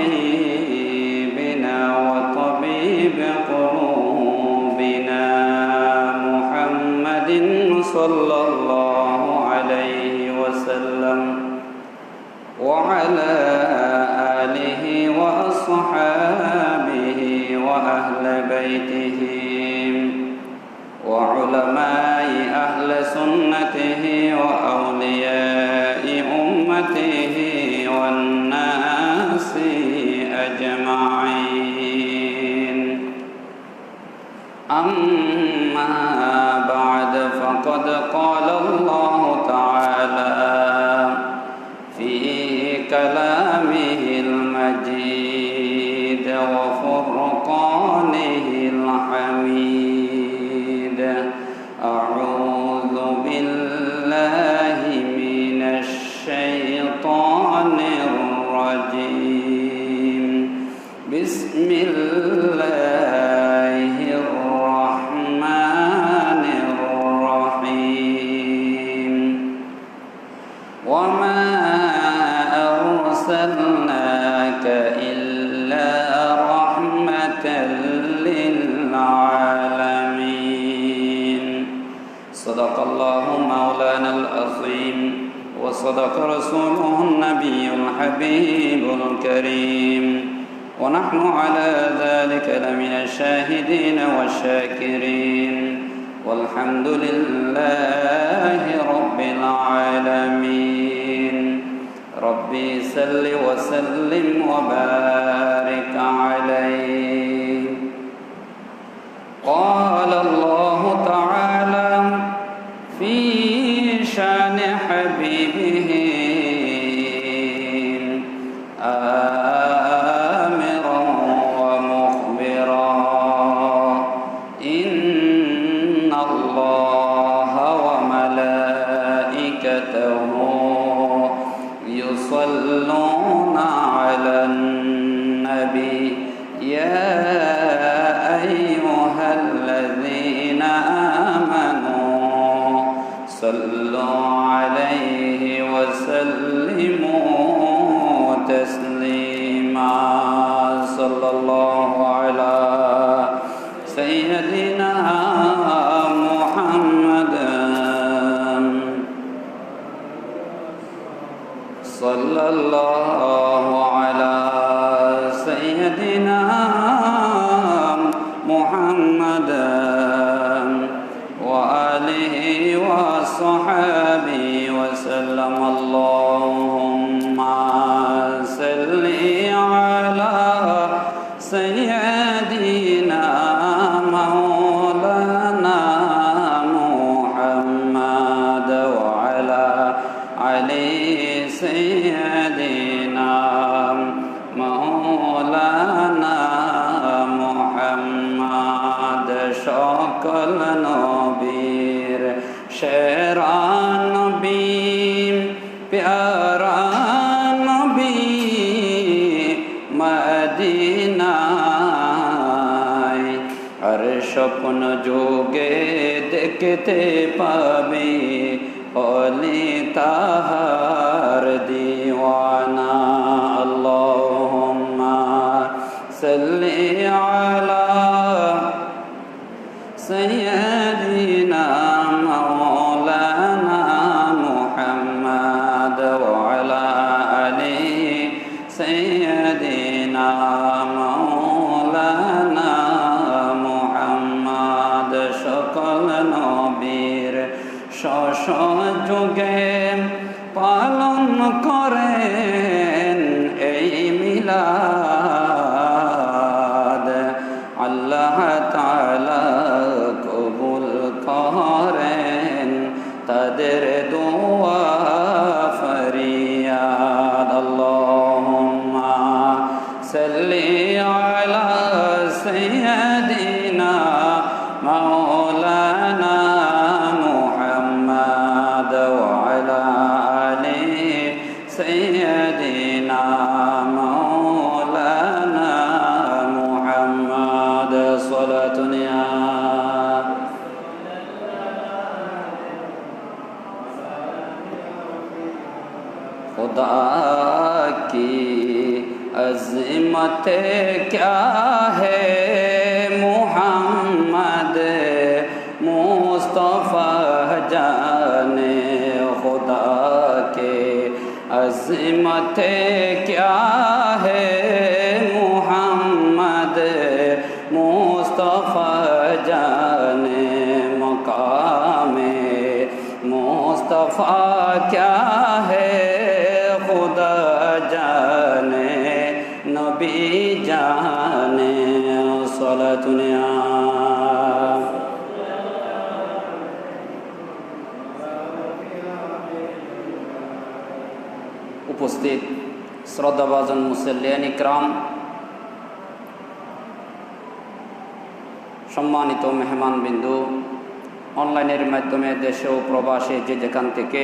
وطبيبنا وطبيب قلوبنا محمد صلى الله عليه وسلم وعلى آله وأصحابه وأهل بيته وعلماء أهل سنته وأولياء أمته والناس أجمعين. أما بعد فقد قال الله تعالى في كلامه المجيد وفرقانه الحميد: أعوذ بالله من الشيطان الرجيم. بسم الله الرحمن الرحيم. وما أرسلناك إلا رحمة للعالمين. صدق الله مولانا العظيم وصدق رسوله النبي الحبيب الكريم، ونحن على ذلك لمن الشاهدين والشاكرين، والحمد لله رب العالمين. ربي صل وسلم وبارك عليه. قال الله تعالى في شان حبيبه آمرا ومخبرا: إن الله وملائكته يصلون على النبي يا أيها الذين آمنوا صلوا عليه وسلموا تسليما. صلى الله على سيدنا محمد صلى الله على سيدنا محمد وآله وصحبه وسلم. اللهم صل على سيدنا مولانا محمد وعلى علي سيدنا مولانا محمد সকল নবীর সেরা নবী প্যারা নবী মদিনায় আর স্বপ্ন যোগে দেখতে পাবে ওলি তাহার দিওয়ানা। আল্লাহুম্মা সাল্লি আলা সাইয়্যিদিনা মাওলানা মুহাম্মদ ওয়া আলা আলি সাইয়্যিদিনা মাওলানা মুহাম্মদ সকল নবীর যুগে পালন করেন এই মিলাদ। আল্লাহ তাআলা কবুল করেন তাদের দোয়া ফরিয়াদ। আল্লাহুম্মা সাল্লি আলা সাইয়্যিদিনা মাওলানা মুহাম্মদ ওয়া আলা আলি সাইয়্যিদিনা মাওলানা মুহাম্মদ। সালাতুন ইয়া खुदा की अज़मत क्या है मोहम्मद मुस्तफ़ा जाने खुदा के, अज़मत क्या है मोहम्मद मुस्तफ़ा जाने मकामे मुस्तफ़ा क्या है खुदा जाने नबी जाने सलातुनिया। उपस्थित श्रद्धाभाजन मुसल्लियान इकराम, सम्मानित मेहमानबिंदु, অনলাইনের মাধ্যমে দেশে ও প্রবাসে যে যেখান থেকে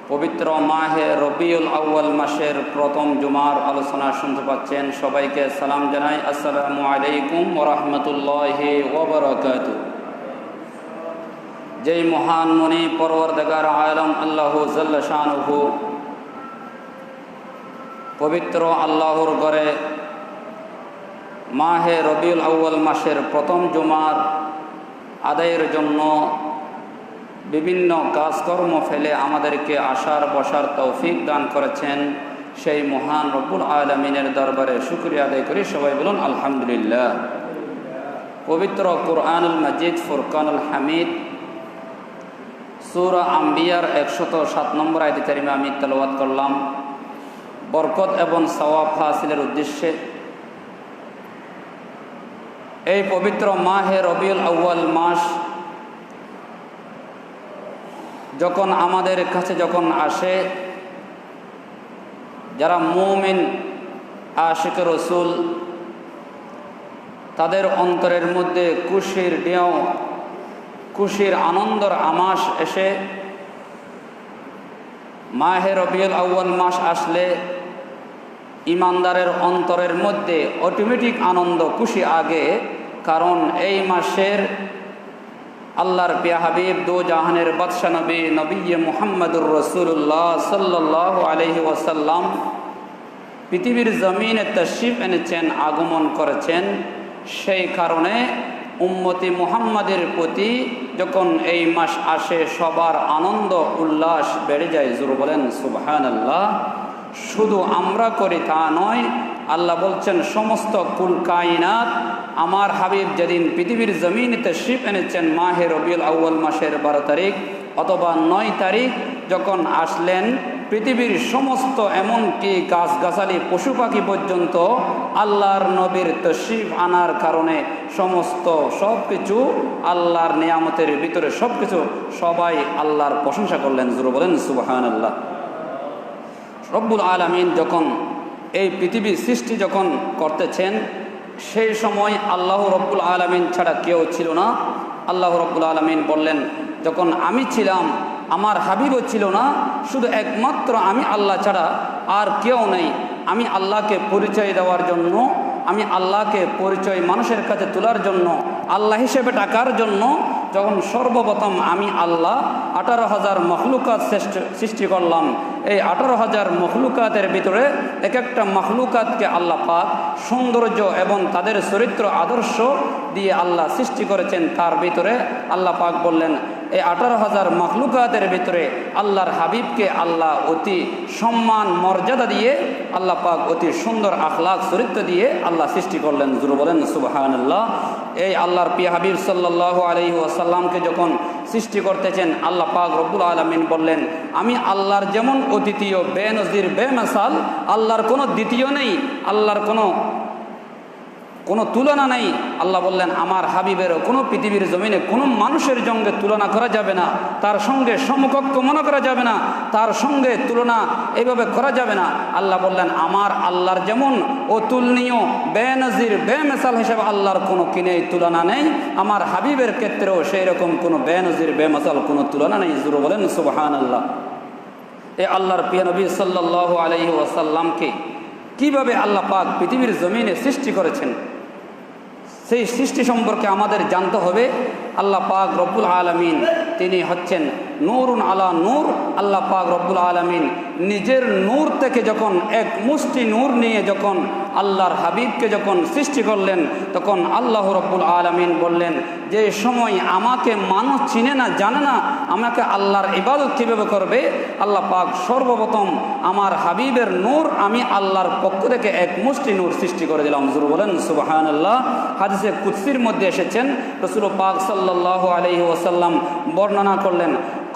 পবিত্র মাহে রবিউল আউয়াল মাসের প্রথম জুমার আলোচনা শুনতে পাচ্ছেন, সবাইকে সালাম জানাই। আসসালামু আলাইকুম ওয়া রাহমাতুল্লাহি ওয়া বারাকাতুহু। যেই মহান মুনি পরওয়ারদিগার আলম আল্লাহু জাল্লা শানুহু পবিত্র আল্লাহর ঘরে মাহে রবিউল আউয়াল মাসের প্রথম জুমার আদায়ের জন্য বিভিন্ন কাজকর্ম ফেলে আমাদেরকে আসার বসার তৌফিক দান করেছেন, সেই মহান রব্বুল আলামিনের দরবারে শুকরিয়া আদায় করি। সবাই বলুন আলহামদুলিল্লাহ। পবিত্র কুরআনুল মাজিদ ফুরকানুল হামিদ সূরা আম্বিয়ার 107 নম্বর আয়াত কারিমা আমি তেলাওয়াত করলাম বরকত এবং সওয়াব হাসিলের উদ্দেশ্যে। এই পবিত্র মাহে রবিউল আউয়াল মাস যখন আমাদের কাছে যখন আসে, যারা মুমিন আশিক রসুল, তাদের অন্তরের মধ্যে খুশির ঢেউ, খুশির আনন্দর আমাস এসে, মাহে রবিউল আউয়াল মাস আসলে ইমানদারের অন্তরের মধ্যে অটোমেটিক আনন্দ খুশি আগে। কারণ এই মাসের আল্লাহর প্রিয় হাবিব দো জাহানের বাদশা নবী নবী মুহাম্মদুর রাসূলুল্লাহ সাল্লাল্লাহু আলাইহি ওয়াসাল্লাম পৃথিবীর জমিনে তশরিফ এনেছেন, আগমন করেছেন। সেই কারণে উম্মতি মুহাম্মাদের প্রতি যখন এই মাস আসে সবার আনন্দ উল্লাস বেড়ে যায়। জোরে বলেন সুবহানাল্লাহ। শুধু আমরা করি তা নয়, আল্লাহ বলছেন সমস্ত কুল কায়নাত আমার হাবিব যেদিন পৃথিবীর জমিনে তাশরিফ এনেছেন মাহে রবিউল আউয়াল মাসের 12 তারিখ অথবা 9 তারিখ যখন আসলেন, পৃথিবীর সমস্ত এমনকি গাছগাছালি পশু পাখি পর্যন্ত আল্লাহর নবীর তাশরিফ আনার কারণে সমস্ত সব কিছু আল্লাহর নিয়ামতের ভিতরে সব কিছু সবাই আল্লাহর প্রশংসা করলেন। জোরে বলেন সুবহানাল্লাহ। রব্বুল আলামিন যখন এই পৃথিবীর সৃষ্টি যখন করতেছেন, সেই সময় আল্লাহ রব্বুল আলামিন ছাড়া কেউ ছিল না। আল্লাহ রব্বুল আলামিন বললেন, যখন আমি ছিলাম আমার হাবিবও ছিল না, শুধু একমাত্র আমি আল্লাহ ছাড়া আর কেউ নেই। আমি আল্লাহকে পরিচয় দেওয়ার জন্য, আমি আল্লাহকে পরিচয় মানুষের কাছে তোলার জন্য, আল্লাহ হিসেবে ডাকার জন্য যখন সর্বপ্রথম আমি আল্লাহ 18,000 মখলুকাত সৃষ্টি করলাম। এই 18,000 মখলুকাতের ভিতরে এক একটা মখলুকাতকে আল্লাহ পাক সৌন্দর্য এবং তাদের চরিত্র আদর্শ দিয়ে আল্লাহ সৃষ্টি করেছেন। তার ভিতরে আল্লাহ পাক বললেন, এই 18,000 মখলুকাতের ভিতরে আল্লাহর হাবিবকে আল্লাহ অতি সম্মান মর্যাদা দিয়ে আল্লাহ পাক অতি সুন্দর আখলাক চরিত্র দিয়ে আল্লাহ সৃষ্টি করলেন। জোরে বলেন সুবহানাল্লাহ। এই আল্লাহর প্রিয় হাবিব সাল্লাল্লাহু আলাইহি ওয়াসাল্লামকে যখন সৃষ্টি করতেছেন, আল্লাহ পাক রব্বুল আলামিন বললেন, আমি আল্লাহর যেমন অদ্বিতীয়, বেনজির, বেমিসাল, আল্লাহর কোনো দ্বিতীয় নেই, আল্লাহর কোনো তুলনা নেই। আল্লাহ বললেন, আমার হাবিবেরও কোনো পৃথিবীর জমিনে কোনো মানুষের সঙ্গে তুলনা করা যাবে না, তার সঙ্গে সমকক্ষ মনে করা যাবে না, তার সঙ্গে তুলনা এইভাবে করা যাবে না। আল্লাহ বললেন, আমার আল্লাহর যেমন অতুলনীয়, বেনজির, বেমিসাল হিসেবে আল্লাহর কোনো কিনেই তুলনা নেই, আমার হাবিবের ক্ষেত্রেও সেই রকম কোনো বেনজির, বেমিসাল কোনো তুলনা নেই। জোরে বলেন সুবহানাল্লাহ। এই আল্লাহর প্রিয় নবী সাল্লাল্লাহু আলাইহি ওয়াসাল্লামকে কিভাবে আল্লাহ পাক পৃথিবীর জমিনে সৃষ্টি করেছেন, সেই সৃষ্টি সম্পর্কে আমাদের জানতে হবে। আল্লাহ পাক রব্বুল আলামিন তিনি হচ্ছেন নূরুন আলা নূর। আল্লাহ পাক রব্বুল আলামিন নিজের নূর থেকে যখন এক মুষ্টি নূর নিয়ে যখন আল্লাহর হাবিবকে যখন সৃষ্টি করলেন, তখন আল্লাহ রব্বুল আলামিন বললেন যে সময় আমাকে মানুষ চিনে না, জানে না আমাকে আল্লাহর ইবাদত কীভাবে করবে, আল্লাহ পাক সর্বপ্রথম আমার হাবিবের নূর আমি আল্লাহর পক্ষ থেকে এক মুষ্টি নূর সৃষ্টি করে দিলাম। হুজুর বলেন সুবহানাল্লাহ। হাদিসে কুদসির মধ্যে এসেছেন, রাসূল পাক সাল্লাল্লাহু আলাইহি ওয়াসাল্লাম বর্ণনা করলেন,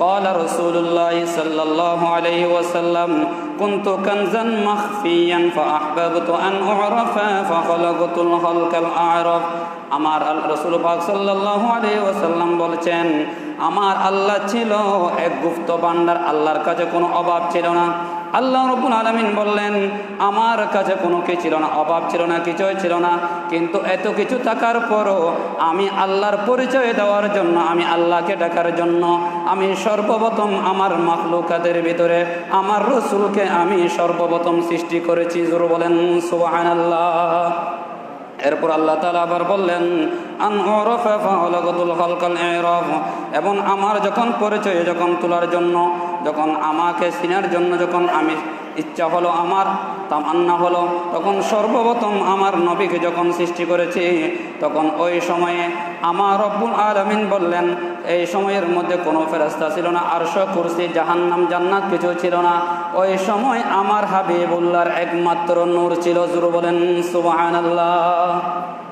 قال رسول الله صلى الله عليه وسلم كنت كنزا مخفيا فأحببت أن أعرف فخلقت الخلق الأعرف। আমার রাসূল পাক সাল্লাল্লাহু আলাইহি ওয়াসাল্লাম বলেছেন, আমার আল্লাহ ছিল এক গুপ্ত ভান্ডার, আল্লাহর কাছে কোনো অভাব ছিল না। আল্লাহ রাব্বুল আলামিন বললেন আমার কাছে কোনো কিছু ছিল না, অভাব ছিল না, কিছুই ছিল না, কিন্তু এত কিছু থাকার পরও আমি আল্লাহর পরিচয় দেওয়ার জন্য, আমি আল্লাহকে ডাকার জন্য আমি সর্বপ্রথম আমার মাখলুকাতের ভিতরে আমার রাসূলকে আমি সর্বপ্রথম সৃষ্টি করেছি। জোর বলেন সুবহানাল্লাহ। এরপর আল্লাহ তাআলা আবার বললেন আন উরাফা ফালাকাতুল খালকাল ইরাফ, এবং আমার যখন পরিচয় যখন তোলার জন্য, যখন আমাকে চিনার জন্য যখন আমি ইচ্ছা হলো, আমার তামান্না হলো, তখন সর্বপ্রথম আমার নবীকে যখন সৃষ্টি করেছি, তখন ওই সময়ে আমার রব্বুল আলামিন বললেন এই সময়ের মধ্যে কোনো ফেরেশতা ছিল না, আরশ কুরসি জাহান্নাম জান্নাত কিছু ছিল না। ওই সময় আমার হাবিবুল্লাহর একমাত্র নূর ছিল। জোরে বলেন সুবহানাল্লাহ।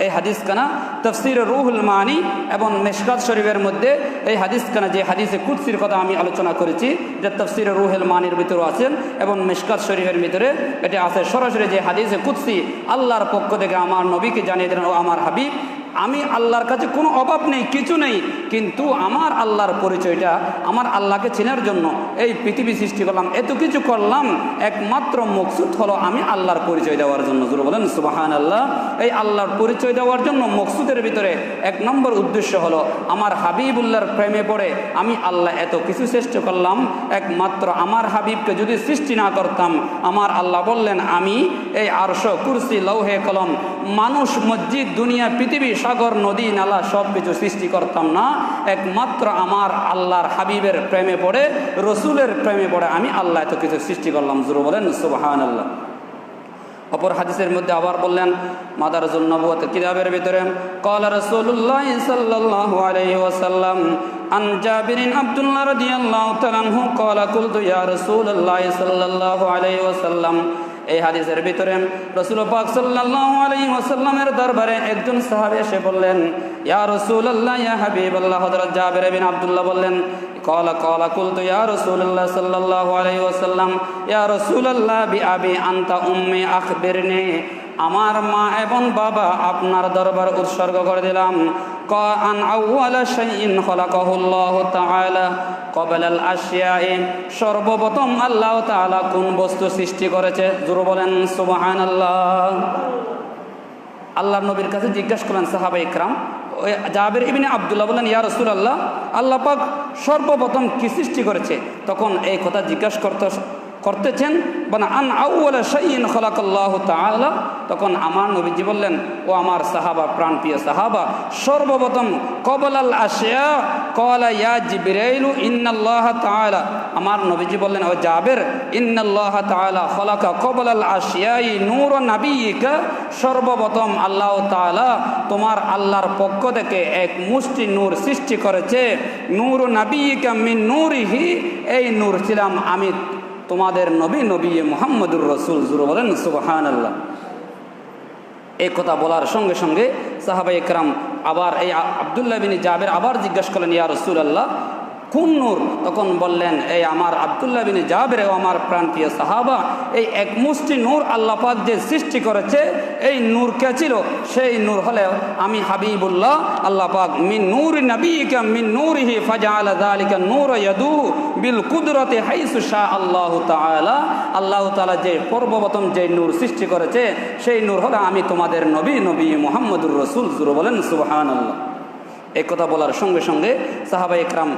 এই হাদিস কানা তাফসীরে রুহুল মানি এবং মিশকাত শরীফের মধ্যে এই হাদিস কানা, যে হাদিসে কুদসির কথা আমি আলোচনা করেছি, যে তাফসীরে রুহুল মানির ভিতরে আছেন এবং মিশকাত শরীফের ভিতরে এটা আছে সরাসরি, যে হাদিসে কুদসি আল্লাহর পক্ষ থেকে আমার নবীকে জানিয়ে দিলেন, ও আমার হাবিব, আমি আল্লাহর কাছে কোনো অভাব নেই, কিছু নেই, কিন্তু আমার আল্লাহর পরিচয়টা, আমার আল্লাহকে চেনার জন্য এই পৃথিবী সৃষ্টি করলাম, এত কিছু করলাম, একমাত্র মকসুদ হলো আমি আল্লাহর পরিচয় দেওয়ার জন্য। জোরে বলেন সুবহানাল্লাহ। এই আল্লাহর পরিচয় দেওয়ার জন্য মকসুদের ভিতরে এক নম্বর উদ্দেশ্য হলো আমার হাবিবুল্লাহর প্রেমে পড়ে আমি আল্লাহ এত কিছু সৃষ্টি করলাম, একমাত্র আমার হাবিবকে যদি সৃষ্টি না করতাম, আমার আল্লাহ বললেন আমি এই আরশ কুরসি লৌহে কলম মানুষ মসজিদ দুনিয়া পৃথিবী সাগর নদী নালা সব কিছু সৃষ্টি করতাম না, একমাত্র আমার আল্লাহর হাবিবের প্রেমে পড়ে, রসুলের প্রেমে পড়ে আমি আল্লাহ এত কিছু সৃষ্টি করলাম। জোরে বলেন সুবহানাল্লাহ। অপর হাদিসের মধ্যে আবার বললেন মাদারুন নবুওয়াত কিতাবের ভিতরে ক্বালা রাসূলুল্লাহ সাল্লাল্লাহু আলাইহি ওয়াসাল্লাম আন জাবিরিন আব্দুল্লাহ রাদিয়াল্লাহু তাআলা আনহু ক্বালা কুলতু ইয়া রাসূলুল্লাহ সাল্লাল্লাহু আলাইহি ওয়াসাল্লাম। এই হাদিসের ভিতরে রাসূল পাক সাল্লাল্লাহু আলাইহি ওয়াসাল্লামের দরবারে একজন সাহাবী এসে বললেন ইয়া রাসূলুল্লাহ ইয়া হাবিবাল্লাহ। হযরত জাবির বিন আব্দুল্লাহ বললেন ক্বালা কুলতু ইয়া রাসূলুল্লাহ সাল্লাল্লাহু আলাইহি ওয়াসাল্লাম ইয়া রাসূলুল্লাহ বিআবি আনতা উম্মি আখবিরনি, আমার মা এবং বাবা আপনার দরবার উৎসর্গ করে দিলাম। আন আউওয়ালা শাইইন খালাকাহুল্লাহু তাআলা ক্বাবলাল আশিয়াই, সর্বপ্রথম আল্লাহ তাআলা কোন বস্তু সৃষ্টি করেছে? জোরে বলেন সুবহানাল্লাহ। আল্লাহর নবীর কাছে জিজ্ঞাসা করলেন সাহাবা ইকরাম, ওই জাবির ইবনে আব্দুল্লাহ বললেন ইয়া রাসূলুল্লাহ, আল্লাহ পাক সর্বপ্রথম কি সৃষ্টি করেছে? তখন এই কথা জিজ্ঞাসা করতেছেন মানে আন আউওয়ালা শাইইন খালাকাল্লাহু তাআলা। তখন আমার নবীজি বললেন, ও আমার সাহাবা, প্রাণপ্রিয় সাহাবা, সর্বপ্রথম ক্বাবলাল আশিয়া ক্বালা ইয়া জিবরাইল ইন্নাল্লাহ তাআলা, আমার নবীজি বললেন ও জাবের, ইন্নাল্লাহ তাআলা খালাকা ক্বাবলাল আশিয়াই নূর নাবিয়িকা, সর্বপ্রথম আল্লাহ তাআলা তোমার আল্লাহর পক্ষ থেকে এক মুষ্টি নূর সৃষ্টি করেছে। নূর নাবিয়িকা মিন নূরিহি, এই নূর ছিলাম আমি তোমাদের নবী, নবী মুহাম্মদুর রাসূল। জোরে বলেন সুবহানাল্লাহ। এই কথা বলার সঙ্গে সঙ্গে সাহাবায়ে কেরাম আবার এই আব্দুল্লাহ বিন জাবের আবার জিজ্ঞাসা করলেন ইয়া রাসূলুল্লাহ কোন নূর? তখন বললেন এই আমার আব্দুল্লাহ বিন জাবের, ও আমার প্রাণপ্রিয় সাহাবা, এই এক মুষ্টি নূর আল্লাহ পাক যে সৃষ্টি করেছে, এই নূর কে ছিল? সেই নূর হলে আমি হাবিবুল্লাহ। আল্লাহ পাক মিন নূরি নবিয়িকা মিন নূরিহি ফাজআলা যালিকা নূর ইয়াদু বিল কুদরতি হাইসু শা আল্লাহু তাআলা, আল্লাহ তাআলা যে সর্বপ্রথম যে নূর সৃষ্টি করেছে, সেই নূর হলো আমি তোমাদের নবী, নবী মুহাম্মদুর রাসূল। জোরে বলেন সুবহানাল্লাহ। এই কথা বলার সঙ্গে সঙ্গে সাহাবা ইকরাম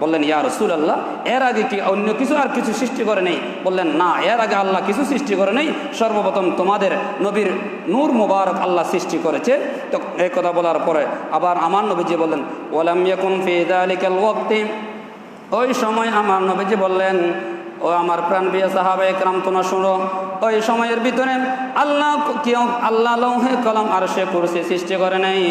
বললেন ইয়া রাসূলুল্লাহ, এর আগে কি অন্য কিছু আর কিছু সৃষ্টি করে নেই? বললেন না, এর আগে আল্লাহ কিছু সৃষ্টি করে নেই, সর্বপ্রথম তোমাদের নবীর নূর মুবারক আল্লাহ সৃষ্টি করেছে। তো এই কথা বলার পরে আবার আমার নবীজি বললেন ওয়ালাম ইয়াকুন ফি যালিকাল ওয়াক্তি ওই সময় আমার নবীজি বললেন, ও আমার প্রাণপ্রিয় সাহাবায়ে কেরাম, তোমরা শুনো, ওই সময়ের ভিতরে আল্লাহ লৌহে কলম আরশে কুরসি সৃষ্টি করে নাই।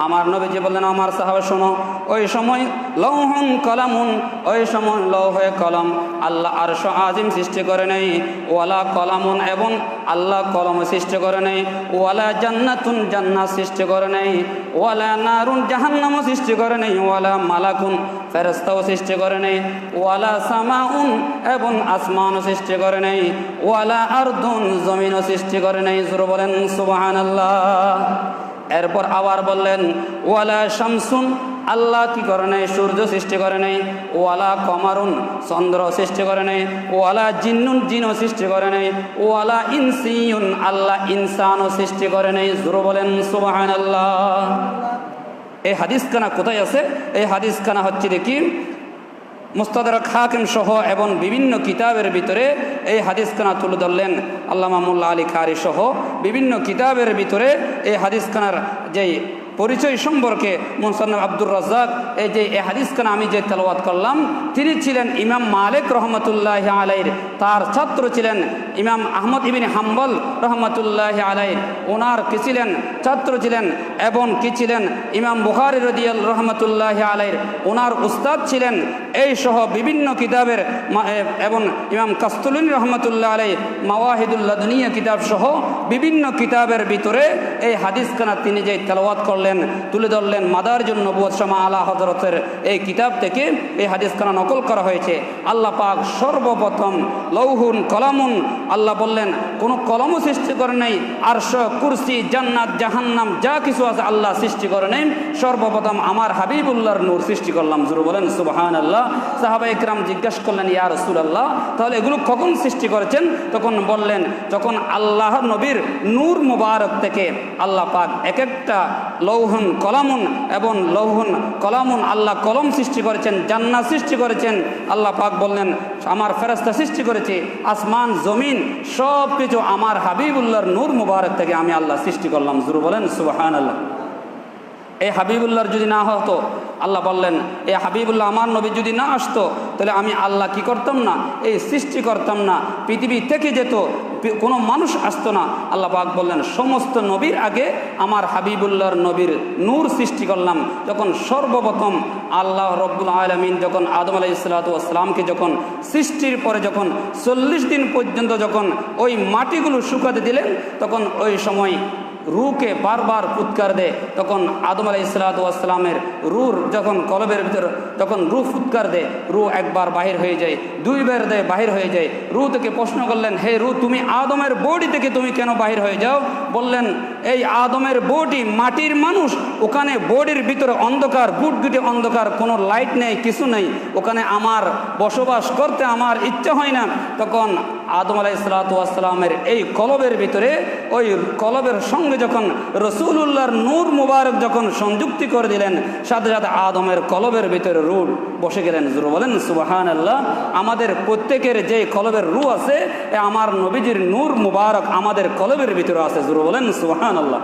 আমার নবীজি বললেন, আমার সাহাবা শোনো, ওই সময় লৌহুন কলামুন, ওই সময় লৌহে কলম আল্লাহ আরশ আজিম সৃষ্টি করে নাই। ওয়ালা কলামুন, এবং আল্লাহ কলম সৃষ্টি করে নাই। ওয়ালা জান্নাতুন, জান্নাত সৃষ্টি করে নাই। ওয়ালা নারুন, জাহান্নামও সৃষ্টি করে নাই। ওয়ালা মালাকুন, ফেরেশতাও সৃষ্টি করে নাই। ওয়ালা সামাউন, এবং আসমানও সৃষ্টি করে নাই। ওয়ালা আরদুন, জমিনও সৃষ্টি করে নাই। জোরে বলেন সুবহানাল্লাহ। এরপর আবার বললেন, ওয়ালা শামসুন, আল্লাহ কি করে নাই? সূর্য সৃষ্টি করে নাই। ওয়ালা কমারুন, চন্দ্র সৃষ্টি করে নাই। ওয়ালা জিন্নুন, জিনও সৃষ্টি করে নাই। ওয়ালা ইনসিয়ুন, আল্লাহ ইনসানও সৃষ্টি করে নাই। জোরে বলেন সুবহানাল্লাহ। এই হাদিসখানা কোথায় আছে? এই হাদিসখানা হচ্ছে দেখি মুস্তাদরাক হাকিম সহ এবং বিভিন্ন কিতাবের ভিতরে এই হাদিসখানা তুলে ধরলেন আল্লামা মোল্লা আলী কারি সহ বিভিন্ন কিতাবের ভিতরে এই হাদিসখানার যেই পরিচয় সম্পর্কে মুসান্নাফ আব্দুর রাজ্জাক এই যে এই হাদিসখানা আমি যে তেলাওয়াত করলাম, তিনি ছিলেন ইমাম মালিক রহমতুল্লাহ আলাইহির, তার ছাত্র ছিলেন ইমাম আহমদ ইবনে হাম্বল রহমতুল্লাহ আলাইহি, ওনার কি ছিলেন? ছাত্র ছিলেন। এবং কি ছিলেন? ইমাম বুখারী রাদিয়াল্লাহু রহমতুল্লাহ আলাইহির ওনার উস্তাদ ছিলেন। এই সহ বিভিন্ন কিতাবের এবং ইমাম কাস্তুলানী রহমতুল্লাহ আলাইহি মাওয়াহিদুল্লাহ দুনিয়া কিতাব সহ বিভিন্ন কিতাবের ভিতরে এই হাদিসখানা তিনি যে তেলাওয়াত করলেন, তুলে ধরলেন, মাদারিজুন নবুওয়াত শামা আলা হযরতের এই কিতাব থেকে এই হাদিসখানা নকল করা হয়েছে। আল্লাহ পাক সর্বপ্রথম লৌহুন কলামুন, আল্লাহ বললেন কোনো কলমও সৃষ্টি করে নাই। আরশ, কুরসি, জান্নাত, জাহান্নাম যা কিছু আছে আল্লাহ সৃষ্টি করে নাই। সর্বপ্রথম আমার হাবিবুল্লাহর নূর সৃষ্টি করলাম। জোরে বলেন সুবহানাল্লাহ। সাহাবায়ে কেরাম জিজ্ঞাসা করলেন, ইয়া রাসূলুল্লাহ, তাহলে এগুলো কখন সৃষ্টি করেছেন? তখন বললেন, যখন আল্লাহর নবীর নূর মুবারক থেকে আল্লাহ পাক এক একটা লৌহুন কলামুন এবং লৌহুন কলামুন আল্লাহ কলম সৃষ্টি করেছেন, জান্নাত সৃষ্টি করেছেন। আল্লাহ পাক বললেন, আমার ফেরেশতা সৃষ্টি করেছে, আসমান জমিন সব কিছু আমার হাবিবুল্লাহর নূর মুবারক থেকে আমি আল্লাহ সৃষ্টি করলাম। জোরে বলেন সুবহানাল্লাহ। এই হাবিবুল্লাহর যদি না হতো, আল্লাহ বললেন এই হাবিবুল্লাহ আমার নবী যদি না আসতো, তাহলে আমি আল্লাহ কি করতাম না? এই সৃষ্টি করতাম না, পৃথিবী থেকে যেত, কোনো মানুষ আসতো না। আল্লাহ পাক বললেন সমস্ত নবীর আগে আমার হাবিবুল্লাহর নবীর নূর সৃষ্টি করলাম। যখন সর্বপ্রথম আল্লাহ রব্বুল আলামিন যখন আদম আলাইহিস সালাতু ওয়াস সালামকে যখন সৃষ্টির পরে যখন 40 দিন পর্যন্ত যখন ওই মাটিগুলো শুকাতে দিলেন, তখন ওই সময় রুকে বারবার ফুৎকার দেয়। তখন আদম আলাইহিস সালাতু ওয়াস সালামের রুর যখন কলবের ভিতর যখন রু ফুৎকার দেয়, রু একবার বাহির হয়ে যায়, দুইবার দেয় বাহির হয়ে যায়। রু থেকে প্রশ্ন করলেন, হে রু, তুমি আদমের বডি থেকে তুমি কেন বাহির হয়ে যাও? বললেন, এই আদমের বডি মাটির মানুষ, ওখানে বডির ভিতরে অন্ধকার, গুটগুটে অন্ধকার, কোনো লাইট নেই, কিছু নেই, ওখানে আমার বসবাস করতে আমার ইচ্ছা হয় না। তখন আদম আলাইহিস সালাতু ওয়াস সালামের এই কলবের ভিতরে ওই কলবের সঙ্গে যখন রাসূলুল্লাহর নূর মুবারক যখন সংযুক্তি করে দিলেন, সাথে সাথে আদমের কলবের ভিতরে রূহ বসে গেলেন। জোরে বলেন সুবহানাল্লাহ। আমাদের প্রত্যেকের যে কলবের রূহ আছে, আমার নবীজির নূর মুবারক আমাদের কলবের ভিতরে আছে। জোরে বলেন সুবহানাল্লাহ।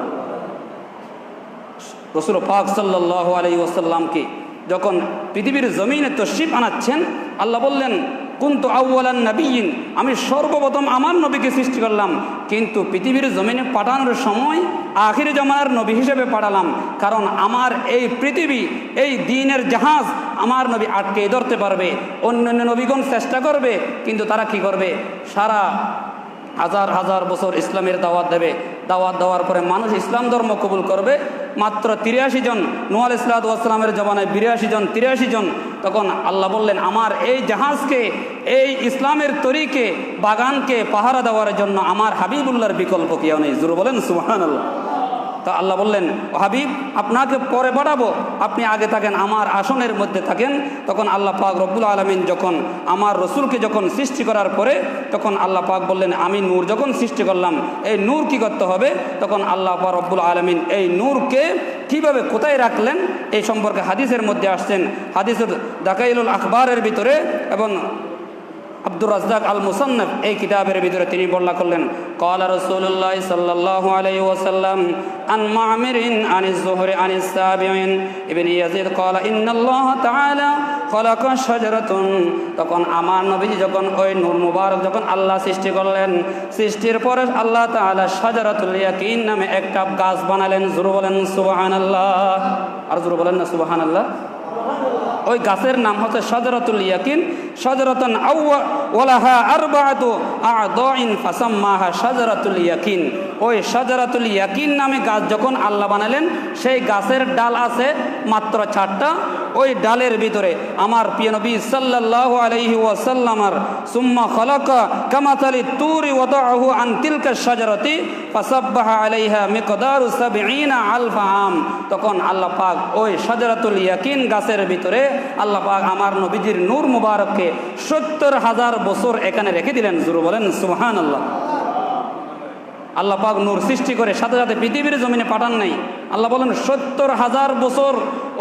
রাসূল পাক সাল্লাল্লাহু আলাইহি ওয়াসাল্লামকে যখন পৃথিবীর জমিনে তশরিফ আনাচ্ছেন, আল্লাহ বললেন, কুনতু আউওয়ালান নাবিয়্যিন, আমি সর্বপ্রথম আমার নবীকে সৃষ্টি করলাম, কিন্তু পৃথিবীর জমিনে পাঠানোর সময় আখিরি জামানার নবী হিসেবে পাঠালাম। কারণ আমার এই পৃথিবী, এই দ্বীনের জাহাজ আমার নবী আটকে ধরতে পারবে। অন্যান্য নবীগণ চেষ্টা করবে, কিন্তু তারা কি করবে? সারা হাজার হাজার বছর ইসলামের দাওয়াত দেবে। দাওয়াত দেওয়ার পরে মানুষ ইসলাম ধর্ম কবুল করবে মাত্র 83 জন। নূহ আলাইহিস সালাতু ওয়াস সালামের জমানায় 82 জন, 83 জন। তখন আল্লাহ বললেন, আমার এই জাহাজকে, এই ইসলামের তরিকে, বাগানকে পাহারা দেওয়ার জন্য আমার হাবিবুল্লাহর বিকল্প কেউ নেই। জোরে বলেন সুবহানাল্লাহ। তা আল্লাহ বললেন, হাবিব, আপনাকে পরে পাঠাবো, আপনি আগে থাকেন, আমার আসনের মধ্যে থাকেন। তখন আল্লাহ পাক রব্বুল আলামিন যখন আমার রসুলকে যখন সৃষ্টি করার পরে, তখন আল্লাহ পাক বললেন, আমি নূর যখন সৃষ্টি করলাম, এই নূর কি করতে হবে? তখন আল্লাহ পাক রব্বুল আলামিন এই নূরকে কিভাবে কোথায় রাখলেন এই সম্পর্কে হাদিসের মধ্যে আসছেন। হাদিসের দাকাইলুল আখবারের ভিতরে এবং আব্দুর রাজ্জাক আল মুসান্নাফ এই কিতাবের ভিতরে তিনি বর্ণনা করলেন, ক্বালা রাসূলুল্লাহ সাল্লাল্লাহু আলাইহি ওয়াসাল্লাম আন মা'মিরিন আনিজ যুহরি আনিস সাবিঈন ইবনে ইয়াজিদ ক্বালা ইন্নাল্লাহ তাআলা খলাকা শাজারাতুন, তখন আমার নবীজি যখন ওই নূর মুবারক যখন আল্লাহ সৃষ্টি করলেন, সৃষ্টির পরে আল্লাহ তাআলা শাজারাতুল ইয়াকিন নামে একটা গাছ বানালেন। জোরে বলেন সুবহানাল্লাহ। আর জোরে বলেন না সুবহানাল্লাহ। ওই গাছের নাম হচ্ছে শাজারাতুল ইয়াকিন। শাজারাতুন ওয়ালাহা আরবাআতু আ'দাইন ফাসাম্মাহা শাজারাতুল ইয়াকিন। ওই শাজারাতুল ইয়াকিন নামে গাছ যখন আল্লাহ বানালেন, সেই গাছের ডাল আছে মাত্র 4টা। ওই ডালের ভিতরে আমার প্রিয় নবী সাল্লাল্লাহু আলাইহি ওয়াসাল্লামার সুম্মা খালাকা কামাতালি তুরি ওয়াদাহু আন তিলকা শাজারাতি ফাসাব্বাহা আলাইহা মিকদারু ৭০ আলফা আম। তখন আল্লাহ পাক ওই শাজারাতুল ইয়াকিন গাছের ভিতরে আল্লাহ পাক আমার নবীজির নূর মুবারককে ৭০,০০০ বছর এখানে রেখে দিলেন। জোরে বলেন সুবহানাল্লাহ। আল্লাহ পাক নূর সৃষ্টি করে সাথে সাথে পৃথিবীর জমিনে পাঠান নাই। আল্লাহ বলেন ৭০,০০০ বছর